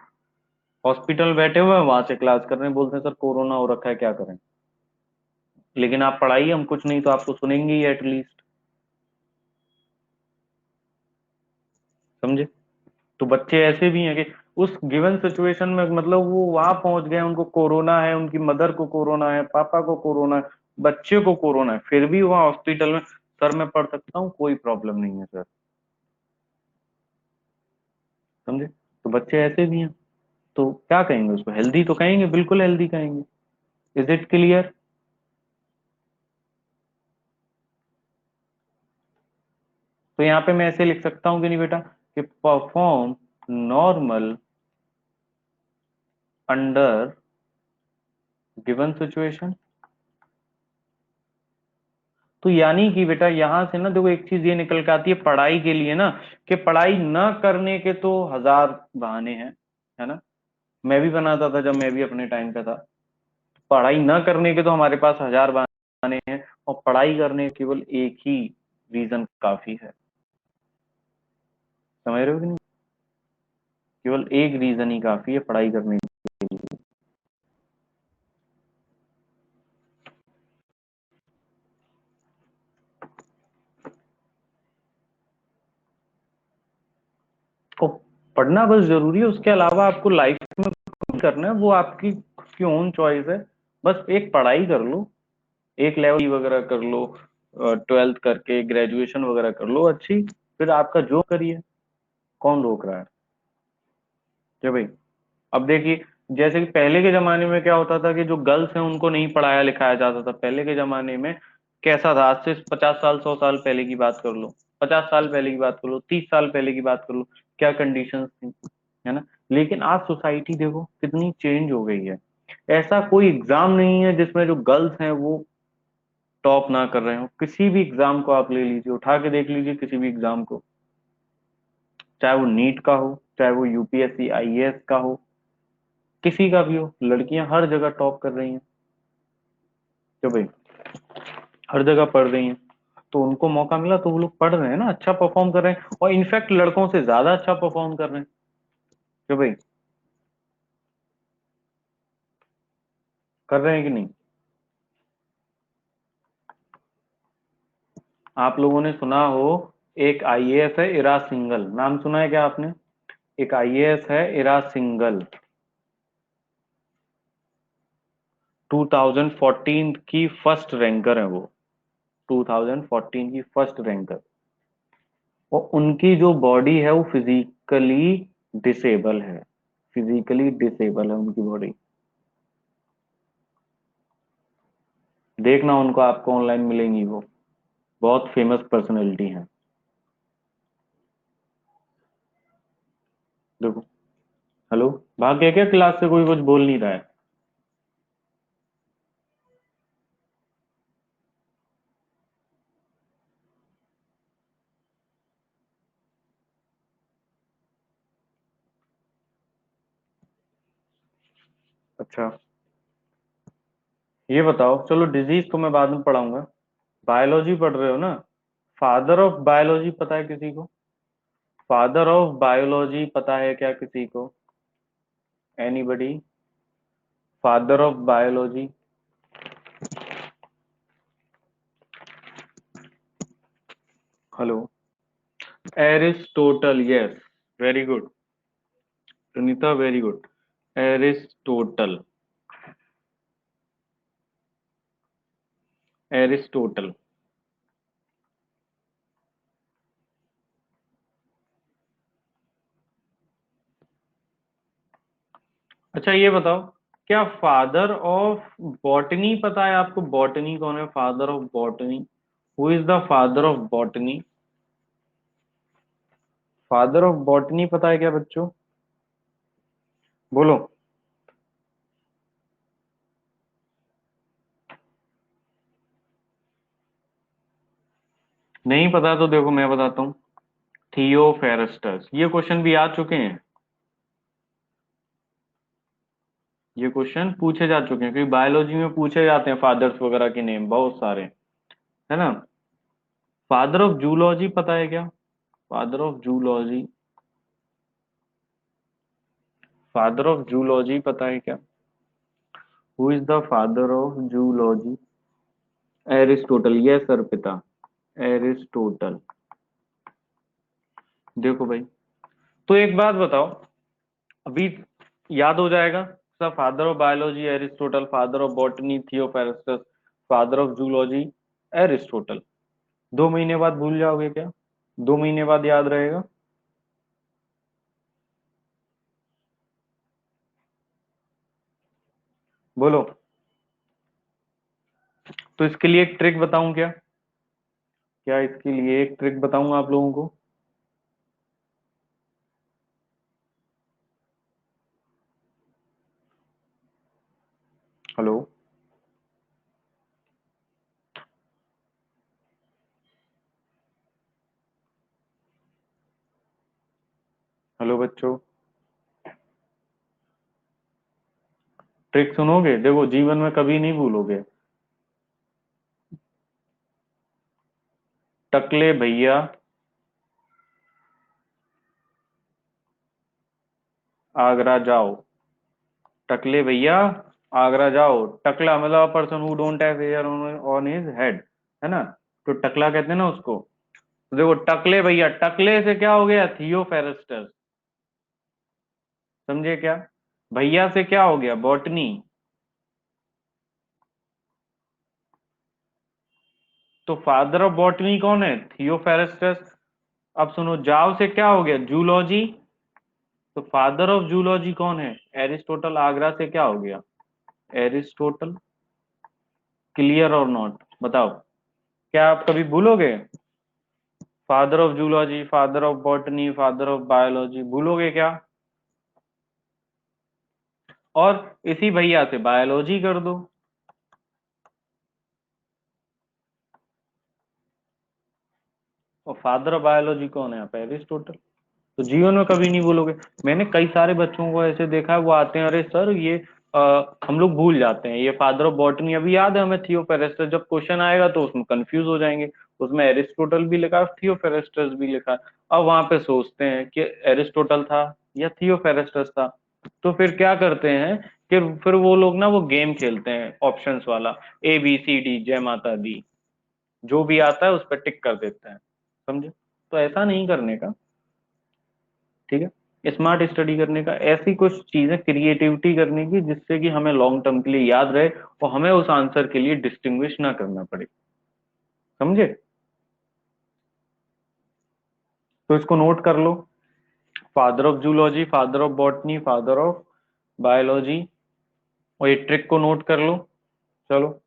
हॉस्पिटल में बैठे हुए हैं, वहां से क्लास कर रहे हैं, बोलते हैं सर कोरोना हो रखा है, क्या करें? लेकिन आप पढ़ाइए, हम कुछ नहीं तो आपको सुनेंगे ही एटलीस्ट। समझे? तो बच्चे ऐसे भी हैं कि उस गिवन सिचुएशन में, मतलब वो वहां पहुंच गए, उनको कोरोना है, उनकी मदर को कोरोना है, पापा को कोरोना है, बच्चे को कोरोना है, फिर भी वहां हॉस्पिटल में सर मैं पढ़ सकता हूँ, कोई प्रॉब्लम नहीं है सर। समझे? तो बच्चे ऐसे भी हैं। तो क्या कहेंगे उसको? हेल्दी तो कहेंगे, बिल्कुल हेल्दी कहेंगे। Is it clear? तो यहाँ पे मैं ऐसे लिख सकता हूँ कि नहीं बेटा, कि perform normal under given situation. तो यानी कि बेटा यहां से ना देखो, एक चीज ये निकल के आती है पढ़ाई के लिए ना, कि पढ़ाई न करने के तो हजार बहाने हैं। है ना? मैं भी बनाता था जब मैं भी अपने टाइम पे था। पढ़ाई न करने के तो हमारे पास हजार बहाने हैं, और पढ़ाई करने के केवल एक ही रीजन काफी है। समझ रहे हो कि नहीं? केवल एक रीजन ही काफी है पढ़ाई करने के लिए। को पढ़ना बस जरूरी है, उसके अलावा आपको लाइफ में कुछ करना है, वो आपकी खुद की ओन चॉइस है। बस एक पढ़ाई कर लो, एक लेवल वगैरह कर लो, 12th करके ग्रेजुएशन वगैरह कर लो अच्छी, फिर आपका जो करिए, कौन रोक रहा है? क्या भाई? अब देखिए, जैसे कि पहले के जमाने में क्या होता था कि जो गर्ल्स हैं उनको नहीं पढ़ाया लिखाया जाता था पहले के जमाने में। कैसा था? आज से 50 साल 100 साल पहले की बात कर लो, 50 साल पहले की बात कर लो, 30 साल पहले की बात कर लो, क्या कंडीशंस थी। है ना? लेकिन आज सोसाइटी देखो कितनी चेंज हो गई है। ऐसा कोई एग्जाम नहीं है जिसमें जो गर्ल्स हैं वो टॉप ना कर रहे हो। किसी भी एग्जाम को आप ले लीजिए, उठा के देख लीजिए किसी भी एग्जाम को, चाहे वो नीट का हो, चाहे वो यूपीएससी आईएएस का हो, किसी का भी हो, लड़कियां हर जगह टॉप कर रही हैं। तो भाई हर जगह पढ़ रही हैं, तो उनको मौका मिला तो वो लोग पढ़ रहे हैं ना, अच्छा परफॉर्म कर रहे हैं, और इनफैक्ट लड़कों से ज्यादा अच्छा परफॉर्म कर रहे हैं। तो भाई कर रहे हैं कि नहीं? आप लोगों ने सुना हो, एक आईएएस है इरा सिंगल, नाम सुना है क्या आपने? एक आईएएस है इरा सिंगल, 2014 की फर्स्ट रैंकर है वो। 2014 की फर्स्ट रैंकर। और उनकी जो बॉडी है वो फिजिकली डिसेबल है। फिजिकली डिसेबल है उनकी बॉडी। देखना उनको, आपको ऑनलाइन मिलेंगी वो, बहुत फेमस पर्सनैलिटी हैं। देखो। हेलो। भाग गया क्या क्लास से? कोई कुछ बोल नहीं रहा है? अच्छा, ये बताओ, चलो डिजीज तो मैं बाद में पढ़ाऊंगा, बायोलॉजी पढ़ रहे हो ना? फादर ऑफ बायोलॉजी पता है किसी को? फादर ऑफ बायोलॉजी पता है क्या किसी को? Anybody? Father of biology? Hello. Aristotle, yes. Very good Sunita, very good. Aristotle. Aristotle. अच्छा ये बताओ, क्या फादर ऑफ बॉटनी पता है आपको? बॉटनी कौन है? Father of botany, who is the father of botany? Father of botany पता है क्या बच्चों? बोलो। नहीं पता तो देखो मैं बताता हूँ। थियोफेरेस्टस, ये क्वेश्चन भी आ चुके हैं, ये क्वेश्चन पूछे जा चुके हैं, क्योंकि बायोलॉजी में पूछे जाते हैं फादर्स वगैरह के नेम बहुत सारे, है ना। फादर ऑफ जूलॉजी पता है क्या? Father of zoology, father of zoology पता है क्या? Who is the father of zoology? Aristotle, ये सर पिता, एरिस्टोटल। देखो भाई, तो एक बात बताओ, अभी याद हो जाएगा सब, father of biology Aristotle, father of botany Theophrastus, father of zoology Aristotle. 2 महीने बाद भूल जाओगे क्या? 2 महीने बाद याद रहेगा? बोलो। तो इसके लिए एक ट्रिक बताऊं क्या? क्या इसके लिए एक ट्रिक बताऊं आप लोगों को? हेलो। हेलो बच्चों, ट्रिक सुनोगे? देखो, जीवन में कभी नहीं भूलोगे। टकले भैया आगरा जाओ। टकले भैया आगरा जाओ। टकला मतलब person who don't have hair on his head, है ना। तो टकला कहते हैं ना उसको। तो देखो, टकले भैया, टकले से क्या हो गया? थियोफेरेस्टस। समझे क्या? भैया से क्या हो गया? बॉटनी। तो फादर ऑफ बॉटनी कौन है? थियोफेरेस्टस। अब सुनो, जाओ से क्या हो गया? जूलॉजी। तो फादर ऑफ जूलॉजी कौन है? एरिस्टोटल। आगरा से क्या हो गया? एरिस्टोटल। क्लियर और नॉट? बताओ, क्या आप कभी भूलोगे? Father of zoology, father of botany, father of biology भूलोगे क्या? और इसी भैया से बायोलॉजी कर दो। और फादर ऑफ बायोलॉजी कौन है यहाँ पे? एरिस्टोटल। तो जीवन में कभी नहीं भूलोगे। मैंने कई सारे बच्चों को ऐसे देखा है, वो आते हैं, अरे सर ये हम लोग भूल जाते हैं, ये फादर ऑफ बॉटनी अभी याद है हमें, थियोफेरेस्टस। जब क्वेश्चन आएगा तो उसमें कंफ्यूज हो जाएंगे, उसमें एरिस्टोटल भी लिखा है, थियोफेरेस्टस भी लिखा है। अब वहां पे सोचते हैं कि एरिस्टोटल था या थियोफेरेस्टस था। तो फिर क्या करते हैं कि फिर वो लोग ना वो गेम खेलते हैं ऑप्शंस वाला, ABCD जय माता दी, जो भी आता है उस पर टिक कर देते हैं। समझे? तो ऐसा नहीं करने का, ठीक है। स्मार्ट स्टडी करने का, ऐसी कुछ चीजें क्रिएटिविटी करने की जिससे कि हमें लॉन्ग टर्म के लिए याद रहे और हमें उस आंसर के लिए डिस्टिंग्विश ना करना पड़े। समझे? तो इसको नोट कर लो। Father of zoology, father of botany, father of biology, और ये ट्रिक को नोट कर लो। चलो।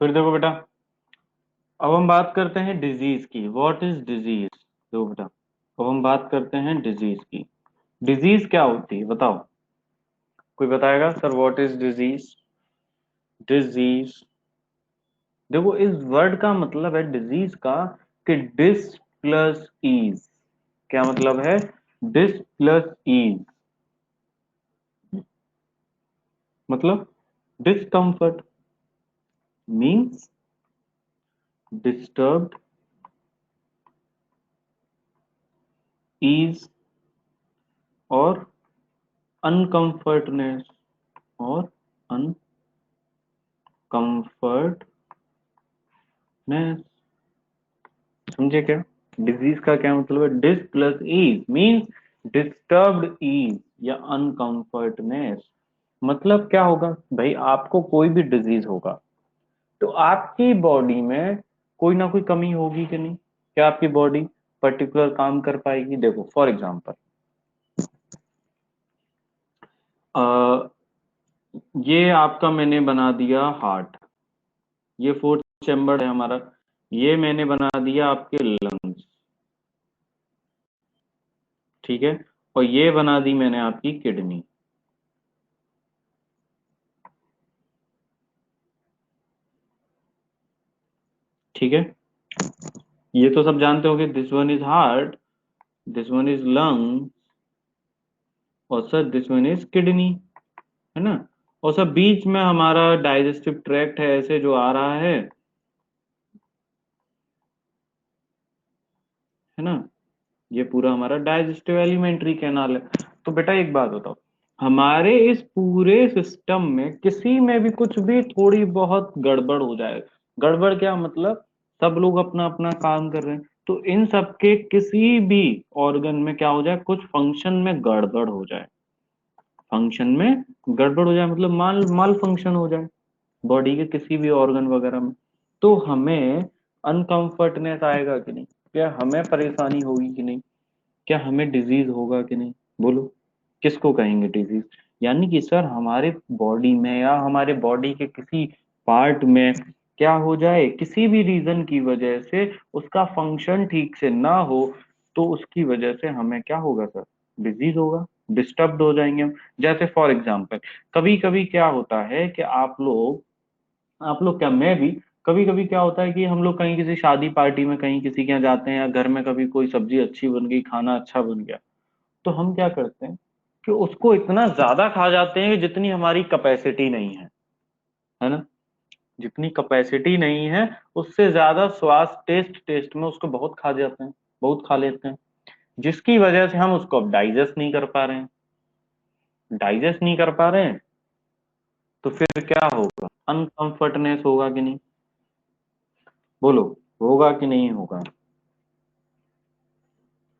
फिर देखो बेटा, अब हम बात करते हैं डिजीज की। What is disease? देखो बेटा, अब हम बात करते हैं डिजीज की। डिजीज क्या होती है बताओ? कोई बताएगा sir what is disease? Disease, देखो इस वर्ड का मतलब है डिजीज का कि डिस प्लस ईज। क्या मतलब है? डिस प्लस ईज मतलब डिस्कम्फर्ट, मीन्स डिस्टर्ब्ड, ईज और अनकंफर्टनेस और अनकंफर्टनेस। समझे क्या? डिजीज का क्या मतलब है? Dis plus ease means disturbed ease या अनकंफर्टनेस। मतलब क्या होगा भाई, आपको कोई भी डिजीज होगा तो आपकी बॉडी में कोई ना कोई कमी होगी कि नहीं? क्या आपकी बॉडी पर्टिकुलर काम कर पाएगी? देखो फॉर एग्जांपल, ये आपका मैंने बना दिया हार्ट, ये फोर्थ चैम्बर है हमारा, ये मैंने बना दिया आपके लंग्स, ठीक है, और ये बना दी मैंने आपकी किडनी, ठीक है। ये तो सब जानते होंगे, this one is heart, this one is lung, और sir this one is kidney, है ना। और सर बीच में हमारा डाइजेस्टिव ट्रैक्ट है ऐसे जो आ रहा है ना। ये पूरा हमारा डाइजेस्टिव एलिमेंट्री कैनाल है। तो बेटा एक बात बताओ, हमारे इस पूरे सिस्टम में किसी में भी कुछ भी थोड़ी बहुत गड़बड़ हो जाए, गड़बड़ क्या मतलब, सब लोग अपना अपना काम कर रहे हैं तो इन सब के किसी भी ऑर्गन में क्या हो जाए, कुछ फंक्शन में गड़बड़ हो जाए, फंक्शन में गड़बड़ हो जाए मतलब माल माल फंक्शन हो जाए बॉडी के किसी भी ऑर्गन वगैरह में, तो हमें अनकंफर्टनेस आएगा कि नहीं? क्या हमें परेशानी होगी कि नहीं? क्या हमें डिजीज होगा कि नहीं? बोलो, किसको कहेंगे डिजीज? यानी कि सर हमारे बॉडी में या हमारे बॉडी के किसी पार्ट में क्या हो जाए, किसी भी रीजन की वजह से उसका फंक्शन ठीक से ना हो, तो उसकी वजह से हमें क्या होगा सर? डिजीज होगा, डिस्टर्ब्ड हो जाएंगे हम। जैसे फॉर एग्जांपल, कभी कभी क्या होता है कि आप लोग क्या, मैं भी कभी कभी क्या होता है कि हम लोग कहीं किसी शादी पार्टी में कहीं किसी के यहाँ जाते हैं, या घर में कभी कोई सब्जी अच्छी बन गई, खाना अच्छा बन गया, तो हम क्या करते हैं कि उसको इतना ज्यादा खा जाते हैं कि जितनी हमारी कैपेसिटी नहीं है ना, जितनी कैपेसिटी नहीं है उससे ज्यादा स्वाद टेस्ट टेस्ट में उसको बहुत खा जाते हैं, बहुत खा लेते हैं, जिसकी वजह से हम उसको अब डाइजेस्ट नहीं कर पा रहे हैं। डाइजेस्ट नहीं कर पा रहे हैं तो फिर क्या होगा? अनकंफर्टनेस होगा कि नहीं? बोलो, होगा कि नहीं होगा?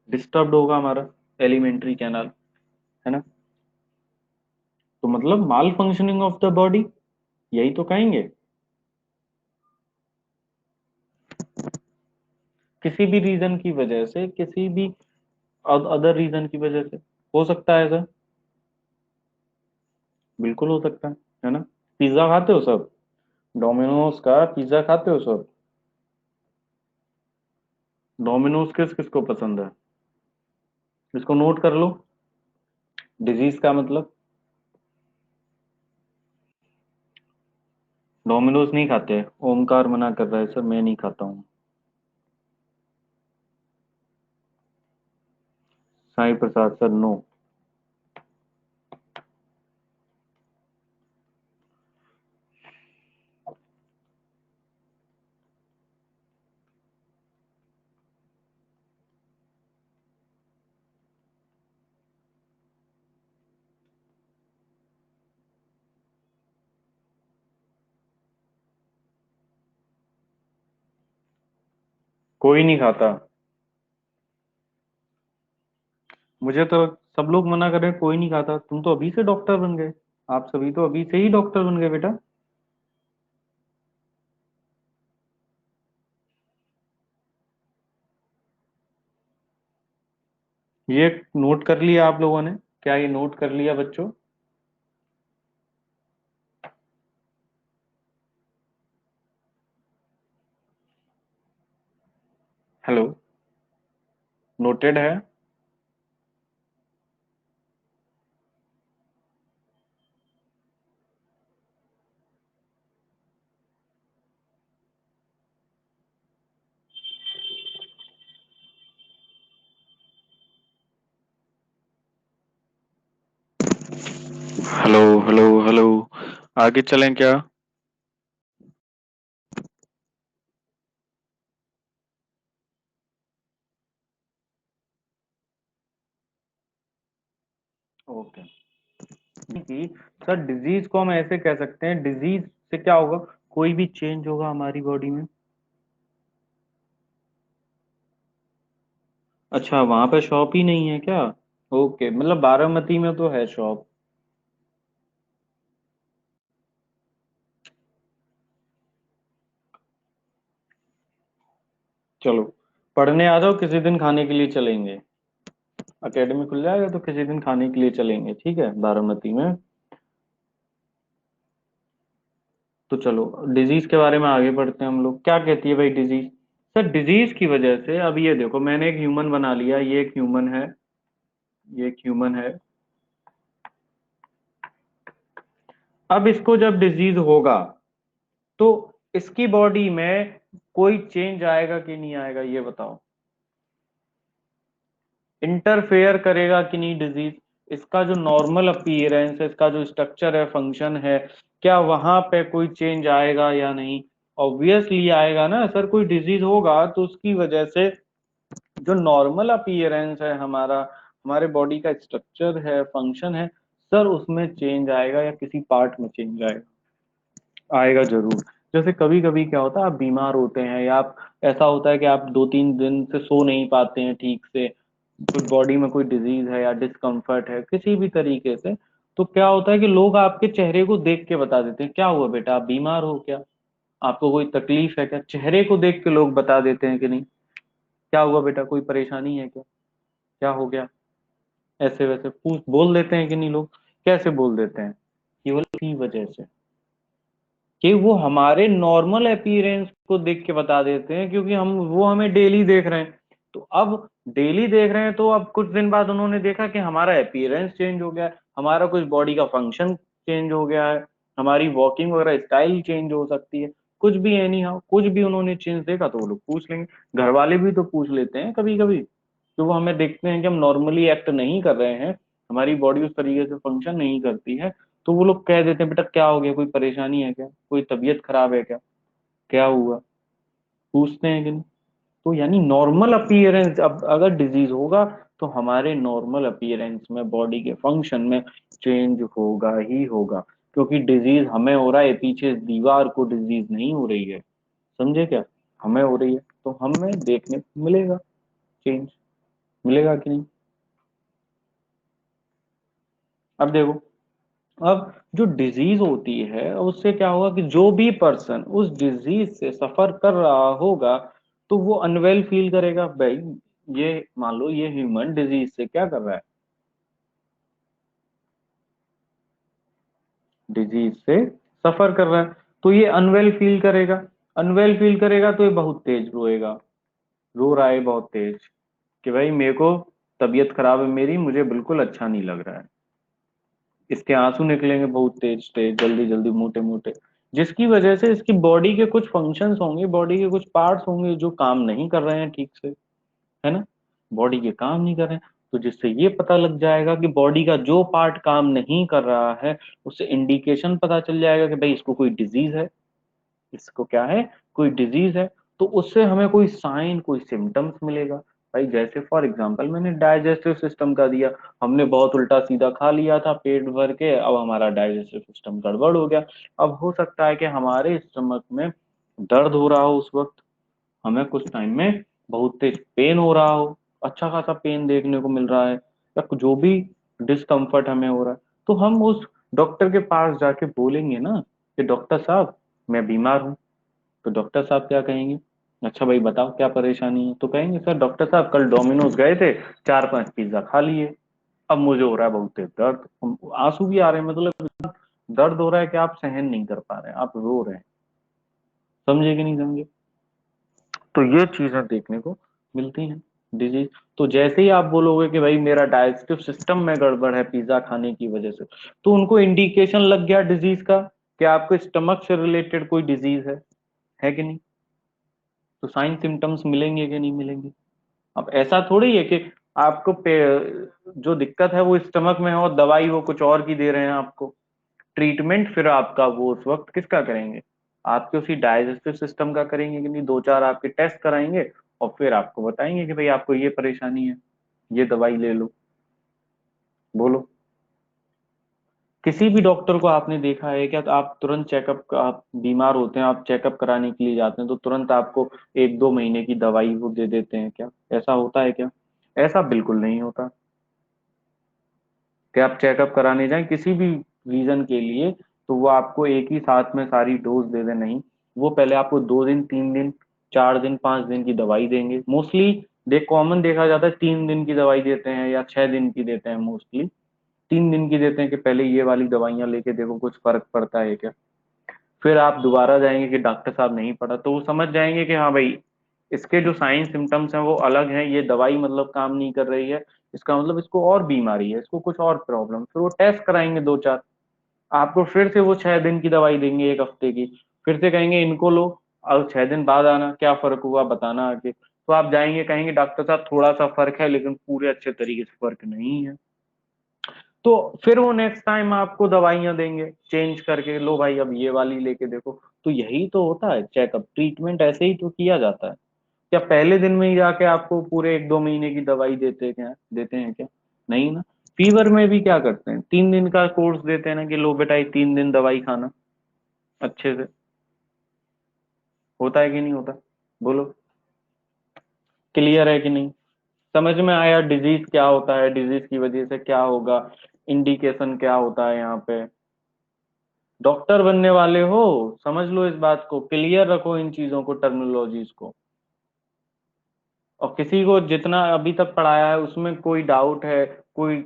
डिस्टर्ब्ड होगा हमारा एलिमेंट्री कैनाल, है ना। तो मतलब माल फंक्शनिंग ऑफ द बॉडी, यही तो कहेंगे। किसी भी रीजन की वजह से, किसी भी अदर रीजन की वजह से हो सकता है सर, बिल्कुल हो सकता है ना। पिज्जा खाते हो सब? डोमिनोज का पिज्जा खाते हो सब? डोमिनोज किस किस को पसंद है? इसको नोट कर लो, डिजीज का मतलब। डोमिनोज नहीं खाते? ओमकार मना कर रहा है सर, मैं नहीं खाता हूँ। साईं प्रसाद सर नो। कोई नहीं खाता? मुझे तो सब लोग मना कर रहे हैं, कोई नहीं खाता। तुम तो अभी से डॉक्टर बन गए, आप सभी तो अभी से ही डॉक्टर बन गए बेटा। ये नोट कर लिया आप लोगों ने? क्या ये नोट कर लिया बच्चों? हेलो, नोटेड है। हेलो हेलो हेलो, आगे चलें क्या? ओके। कि सर डिजीज को हम ऐसे कह सकते हैं, डिजीज से क्या होगा, कोई भी चेंज होगा हमारी बॉडी में। अच्छा, वहां पे शॉप ही नहीं है क्या? ओके, मतलब बारामती में तो है शॉप। चलो, पढ़ने आ जाओ, किसी दिन खाने के लिए चलेंगे। एकेडमी खुल जाएगा तो किसी दिन खाने के लिए चलेंगे, ठीक है, बारामती में। तो चलो, डिजीज के बारे में आगे बढ़ते हैं हम लोग। क्या कहती है भाई डिजीज? सर डिजीज की वजह से, अब ये देखो, मैंने एक ह्यूमन बना लिया, ये एक ह्यूमन है, ये एक ह्यूमन है। अब इसको जब डिजीज होगा तो इसकी बॉडी में कोई चेंज आएगा कि नहीं आएगा, ये बताओ। इंटरफेयर करेगा कि नहीं डिजीज? इसका जो नॉर्मल अपीयरेंस है, इसका जो स्ट्रक्चर है, फंक्शन है, क्या वहां पे कोई चेंज आएगा या नहीं? ऑब्वियसली आएगा ना सर, कोई डिजीज होगा तो उसकी वजह से जो नॉर्मल अपीयरेंस है हमारा, हमारे बॉडी का स्ट्रक्चर है, फंक्शन है, सर उसमें चेंज आएगा या किसी पार्ट में चेंज आएगा। आएगा जरूर। जैसे कभी कभी क्या होता है, आप बीमार होते हैं या आप, ऐसा होता है कि आप 2-3 दिन से सो नहीं पाते हैं ठीक से, कुछ बॉडी में कोई डिजीज है या डिस्कम्फर्ट है किसी भी तरीके से, तो क्या होता है कि लोग आपके चेहरे को देख के बता देते हैं, क्या हुआ बेटा, आप बीमार हो क्या, आपको कोई तकलीफ है क्या? चेहरे को देख के लोग बता देते हैं कि नहीं, क्या हुआ बेटा, कोई परेशानी है क्या, क्या हो गया? ऐसे वैसे पूछ बोल देते हैं कि नहीं लोग? कैसे बोल देते हैं? केवल इसी वजह से कि वो हमारे नॉर्मल अपीयरेंस को देख के बता देते हैं, क्योंकि हम वो हमें डेली देख रहे हैं। तो अब डेली देख रहे हैं तो अब कुछ दिन बाद उन्होंने देखा कि हमारा अपीयरेंस चेंज हो गया है, हमारा कुछ बॉडी का फंक्शन चेंज हो गया है, हमारी वॉकिंग वगैरह स्टाइल चेंज हो सकती है, कुछ भी एनी हाउ कुछ भी उन्होंने चेंज देखा तो वो लोग पूछ लेंगे। घर वाले भी तो पूछ लेते हैं कभी कभी, तो वो हमें देखते हैं कि हम नॉर्मली एक्ट नहीं कर रहे हैं, हमारी बॉडी उस तरीके से फंक्शन नहीं करती है, तो वो लोग कह देते हैं बेटा क्या हो गया, कोई परेशानी है क्या, कोई तबीयत खराब है क्या, क्या हुआ, पूछते हैं कि नहीं? तो यानी नॉर्मल अपीयरेंस, अब अगर डिजीज होगा तो हमारे नॉर्मल अपीयरेंस में, बॉडी के फंक्शन में चेंज होगा ही होगा, क्योंकि डिजीज हमें हो रहा है, पीछे दीवार को डिजीज नहीं हो रही है, समझे क्या? हमें हो रही है, तो हमें देखने को मिलेगा चेंज, मिलेगा कि नहीं? अब देखो, अब जो डिजीज होती है उससे क्या होगा कि जो भी पर्सन उस डिजीज से सफर कर रहा होगा तो वो अनवेल फील करेगा भाई। ये मान लो ये ह्यूमन डिजीज से क्या कर रहा है, डिजीज से सफर कर रहा है, तो ये अनवेल फील करेगा। अनवेल फील करेगा तो ये बहुत तेज रोएगा, रो रहा है बहुत तेज कि भाई मेरे को तबीयत खराब है मेरी, मुझे बिल्कुल अच्छा नहीं लग रहा है। इसके आंसू निकलेंगे बहुत तेज तेज, जल्दी जल्दी, मोटे मोटे, जिसकी वजह से इसकी बॉडी के कुछ फंक्शंस होंगे, बॉडी के कुछ पार्ट्स होंगे जो काम नहीं कर रहे हैं ठीक से, है ना, बॉडी के काम नहीं कर रहे हैं। तो जिससे ये पता लग जाएगा कि बॉडी का जो पार्ट काम नहीं कर रहा है, उससे इंडिकेशन पता चल जाएगा कि भाई इसको कोई डिजीज है, इसको क्या है, कोई डिजीज है। तो उससे हमें कोई साइन, कोई सिम्टम्स मिलेगा। भाई जैसे फॉर एग्जांपल मैंने डाइजेस्टिव सिस्टम का दिया, हमने बहुत उल्टा सीधा खा लिया था पेट भर के, अब हमारा डाइजेस्टिव सिस्टम गड़बड़ हो गया। अब हो सकता है कि हमारे स्टमक में दर्द हो रहा हो उस वक्त, हमें कुछ टाइम में बहुत तेज पेन हो रहा हो, अच्छा खासा पेन देखने को मिल रहा है, या जो भी डिस्कम्फर्ट हमें हो रहा है, तो हम उस डॉक्टर के पास जाके बोलेंगे ना कि डॉक्टर साहब मैं बीमार हूँ। तो डॉक्टर साहब क्या कहेंगे, अच्छा भाई बताओ क्या परेशानी है, तो कहेंगे सर डॉक्टर साहब कल डोमिनोज गए थे, 4-5 पिज्जा खा लिए, अब मुझे हो रहा है बहुत तेज दर्द, आंसू भी आ रहे हैं, मतलब दर्द हो रहा है कि आप सहन नहीं कर पा रहे हैं, आप रो रहे हैं। समझे कि नहीं समझे? तो ये चीजें देखने को मिलती हैं डिजीज। तो जैसे ही आप बोलोगे कि भाई मेरा डाइजेस्टिव सिस्टम में गड़बड़ है पिज्जा खाने की वजह से, तो उनको इंडिकेशन लग गया डिजीज का कि आपके स्टमक से रिलेटेड कोई डिजीज है कि नहीं? तो साइन सिम्टम्स मिलेंगे कि नहीं मिलेंगे? अब ऐसा थोड़ी है कि आपको जो दिक्कत है वो स्टमक में है और दवाई वो कुछ और की दे रहे हैं आपको। ट्रीटमेंट फिर आपका वो उस वक्त किसका करेंगे? आपके उसी डाइजेस्टिव सिस्टम का करेंगे कि नहीं? दो चार आपके टेस्ट कराएंगे और फिर आपको बताएंगे कि भाई आपको ये परेशानी है, ये दवाई ले लो। बोलो, किसी भी डॉक्टर को आपने देखा है क्या? तो आप तुरंत चेकअप, आप बीमार होते हैं आप चेकअप कराने के लिए जाते हैं तो तुरंत आपको एक दो महीने की दवाई वो दे देते हैं क्या? ऐसा होता है क्या? ऐसा बिल्कुल नहीं होता कि आप चेकअप कराने जाएं किसी भी रीजन के लिए तो वो आपको एक ही साथ में सारी डोज दे दे, नहीं। वो पहले आपको 2 दिन, 3 दिन, 4 दिन, 5 दिन की दवाई देंगे मोस्टली। कॉमन देखा जाता है 3 दिन की दवाई देते हैं या 6 दिन की देते हैं मोस्टली। 3 दिन की देते हैं कि पहले ये वाली दवाइयां लेके देखो कुछ फर्क पड़ता है क्या। फिर आप दोबारा जाएंगे कि डॉक्टर साहब नहीं पड़ा, तो वो समझ जाएंगे कि हाँ भाई इसके जो साइन सिम्टम्स हैं वो अलग हैं, ये दवाई मतलब काम नहीं कर रही है, इसका मतलब इसको और बीमारी है, इसको कुछ और प्रॉब्लम। फिर वो टेस्ट कराएंगे दो चार, आपको फिर से वो 6 दिन की दवाई देंगे, एक हफ्ते की। फिर से कहेंगे इनको लो, और 6 दिन बाद आना क्या फर्क हुआ बताना आके। तो आप जाएंगे कहेंगे डॉक्टर साहब थोड़ा सा फर्क है लेकिन पूरे अच्छे तरीके से फर्क नहीं है। तो फिर वो नेक्स्ट टाइम आपको दवाइयां देंगे चेंज करके, लो भाई अब ये वाली लेके देखो। तो यही तो होता है चेकअप, ट्रीटमेंट ऐसे ही तो किया जाता है। क्या पहले दिन में ही जाके आपको पूरे एक दो महीने की दवाई देते हैं क्या? नहीं ना। फीवर में भी क्या करते हैं, 3 दिन का कोर्स देते हैं ना कि लो बेटा ये 3 दिन दवाई खाना अच्छे से। होता है कि नहीं होता? बोलो, क्लियर है कि नहीं? समझ में आया डिजीज क्या होता है, डिजीज की वजह से क्या होगा, इंडिकेशन क्या होता है यहाँ पे? डॉक्टर बनने वाले हो, समझ लो इस बात को, क्लियर रखो इन चीजों को, टर्मिनोलॉजीज को। और किसी को जितना अभी तक पढ़ाया है उसमें कोई डाउट है, कोई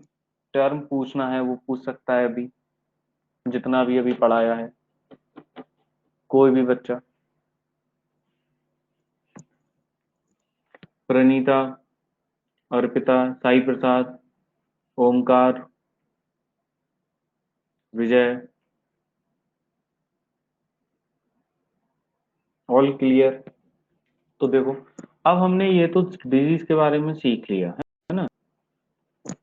टर्म पूछना है वो पूछ सकता है अभी, जितना भी अभी पढ़ाया है, कोई भी बच्चा। प्रणीता, अर्पिता, साई प्रसाद, ओमकार, विजय, ऑल क्लियर? तो देखो, अब हमने ये तो डिजीज के बारे में सीख लिया है ना।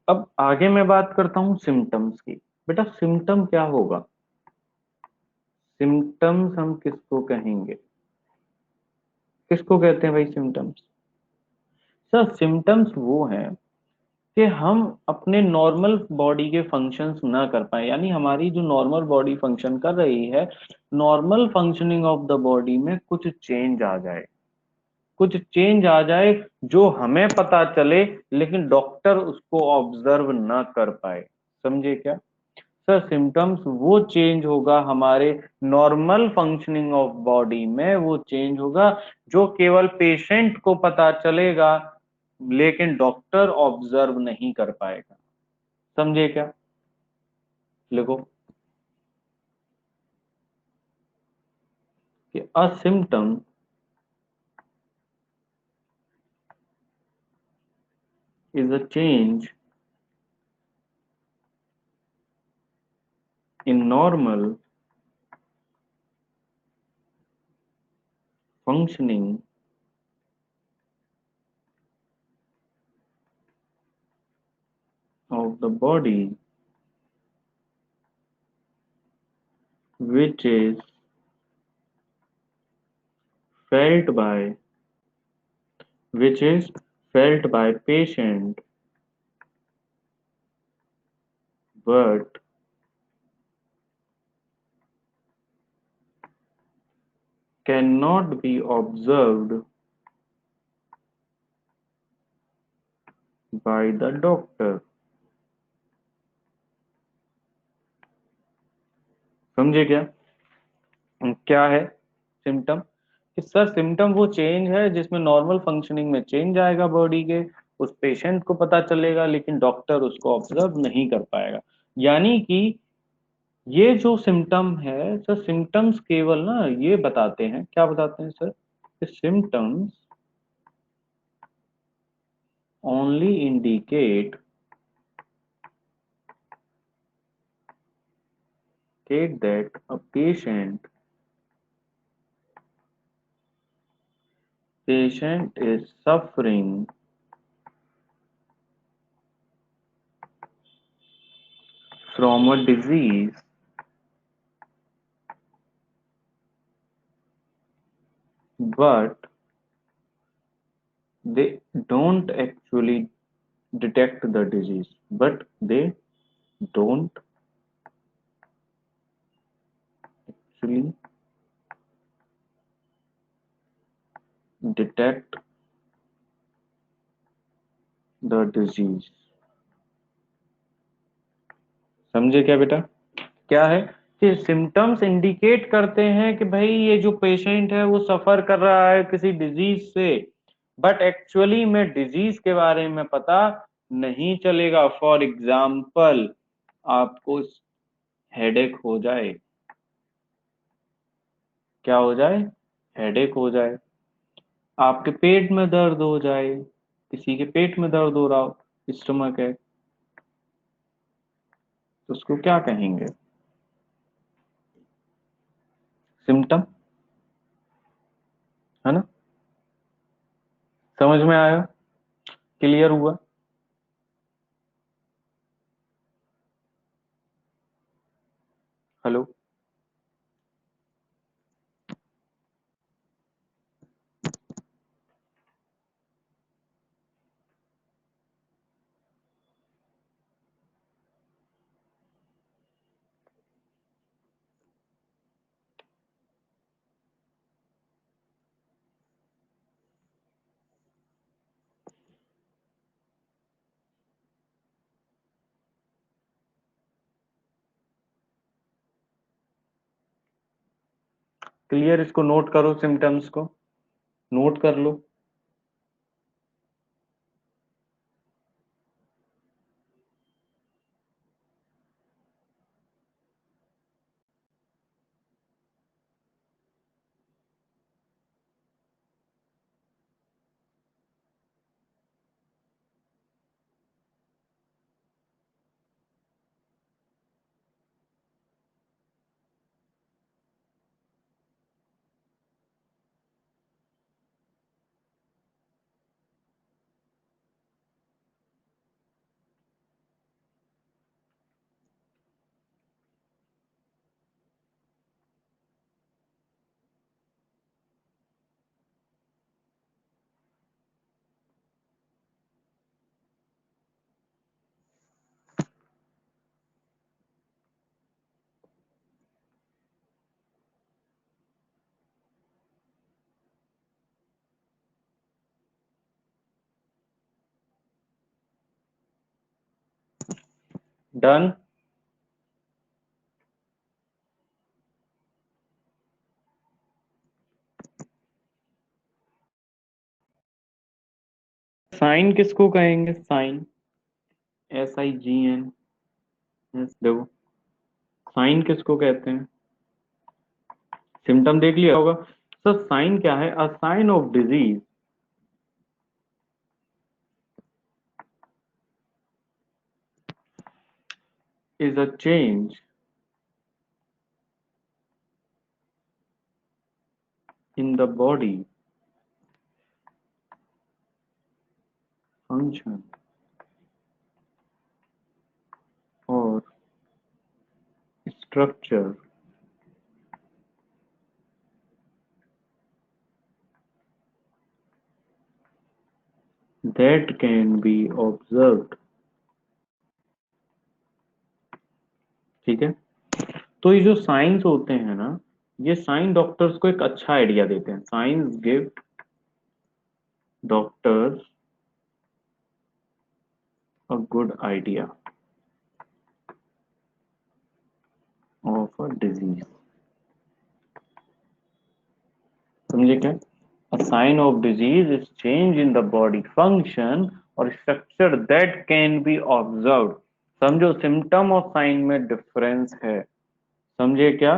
अब आगे मैं बात करता हूँ सिम्टम्स की। बेटा सिम्टम क्या होगा? सिम्टम्स हम किसको कहेंगे? किसको कहते हैं भाई सिम्टम्स? सर सिम्टम्स वो हैं कि हम अपने नॉर्मल बॉडी के फंक्शंस ना कर पाए, यानी हमारी जो नॉर्मल बॉडी फंक्शन कर रही है, normal functioning of the body में कुछ चेंज आ जाए, कुछ चेंज आ जाए जो हमें पता चले लेकिन डॉक्टर उसको ऑब्जर्व ना कर पाए। समझे क्या? सर सिम्टम्स वो चेंज होगा हमारे नॉर्मल फंक्शनिंग ऑफ बॉडी में, वो चेंज होगा जो केवल पेशेंट को पता चलेगा लेकिन डॉक्टर ऑब्जर्व नहीं कर पाएगा। समझे क्या? लिखो कि a symptom is a change in normal functioning of the body which is felt by which is felt by patient but cannot be observed by the doctor। समझे क्या? क्या है सिम्टम? कि सर सिम्टम वो चेंज है जिसमें नॉर्मल फंक्शनिंग में चेंज आएगा बॉडी के, उस पेशेंट को पता चलेगा लेकिन डॉक्टर उसको ऑब्जर्व नहीं कर पाएगा। यानी कि ये जो सिम्टम है सर, सिम्टम्स केवल ना ये बताते हैं, क्या बताते हैं sir? Symptoms only indicate that a patient is suffering from a disease, but they don't actually detect the disease. But they don't actually detect the disease. समझे क्या बेटा? क्या है कि सिम्टम्स इंडिकेट करते हैं कि भाई ये जो पेशेंट है वो सफर कर रहा है किसी डिजीज से, बट एक्चुअली में डिजीज के बारे में पता नहीं चलेगा। फॉर एग्जाम्पल, आपको हेडेक हो जाए, क्या हो जाए? हेडेक हो जाए। आपके पेट में दर्द हो जाए, किसी के पेट में दर्द हो रहा हो, स्टमक है, तो उसको क्या कहेंगे? सिम्टम, है ना? समझ में आया? क्लियर हुआ? हेलो? क्लियर? इसको नोट करो, सिम्टम्स को नोट कर लो। डन? साइन किसको कहेंगे? Sign, SIGN। देखो, साइन किसको कहते हैं? सिम्टम देख लिया होगा। सर साइन क्या है? A sign of disease is a change in the body function or structure that can be observed। ठीक है? तो ये जो साइंस होते हैं ना, ये साइन डॉक्टर्स को एक अच्छा आइडिया देते हैं। Science give doctors a good idea of a disease. समझे क्या? A sign of disease is change in the body function or structure that can be observed। समझो, सिम्टम और साइन में डिफरेंस है। समझे क्या?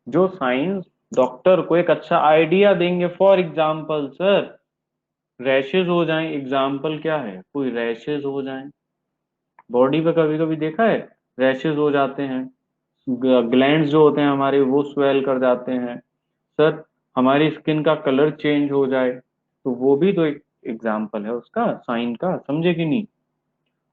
जो साइंस डॉक्टर को एक अच्छा आइडिया देंगे, फॉर एग्जाम्पल सर, रैशेज हो जाएं, एग्जाम्पल क्या है, कोई रैशेज हो जाएं, बॉडी पे कभी कभी देखा है रैशेज हो जाते हैं, ग्लैंड्स जो होते हैं हमारे वो स्वेल कर जाते हैं। सर हमारी स्किन का कलर चेंज हो जाए, तो वो भी तो एक एग्जाम्पल है उसका, साइन का, समझे कि नहीं।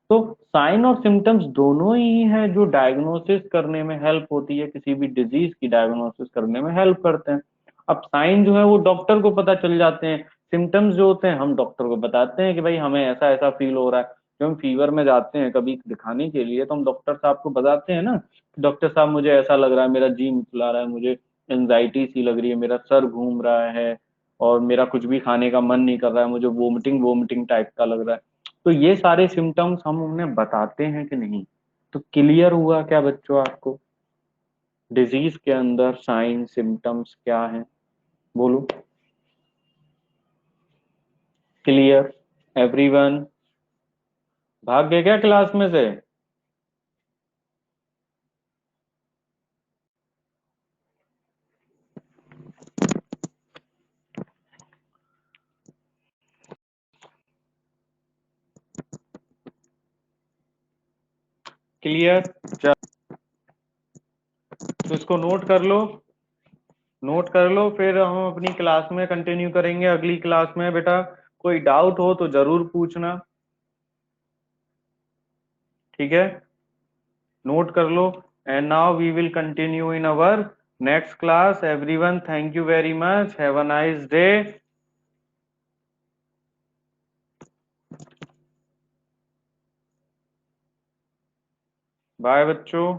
तो साइन और सिम्टम्स दोनों ही हैं जो डायग्नोसिस करने में हेल्प होती है, किसी भी डिजीज की डायग्नोसिस करने में हेल्प करते हैं। अब साइन जो है वो डॉक्टर को पता चल जाते हैं, सिम्टम्स जो होते हैं हम डॉक्टर को बताते हैं कि भाई हमें ऐसा ऐसा फील हो रहा है। जब हम फीवर में जाते हैं कभी दिखाने के लिए तो हम डॉक्टर साहब को बताते हैं ना कि डॉक्टर साहब मुझे ऐसा लग रहा है, मेरा जी मिचला रहा है, मुझे एंजाइटी सी लग रही है, मेरा सर घूम रहा है और मेरा कुछ भी खाने का मन नहीं कर रहा है, मुझे वोमिटिंग वोमिटिंग टाइप का लग रहा है। तो ये सारे सिम्टम्स हम उन्हें बताते हैं कि नहीं। तो क्लियर हुआ क्या बच्चों आपको, डिजीज के अंदर साइन सिम्टम्स क्या है, बोलो। क्लियर एवरीवन, भाग गए क्या क्लास में से। क्लियर, तो इसको नोट कर लो, नोट कर लो, फिर हम अपनी क्लास में कंटिन्यू करेंगे अगली क्लास में। बेटा कोई डाउट हो तो जरूर पूछना, ठीक है, नोट कर लो। And now we will continue in our next class. Everyone thank you very much, have a nice day, bye बच्चों।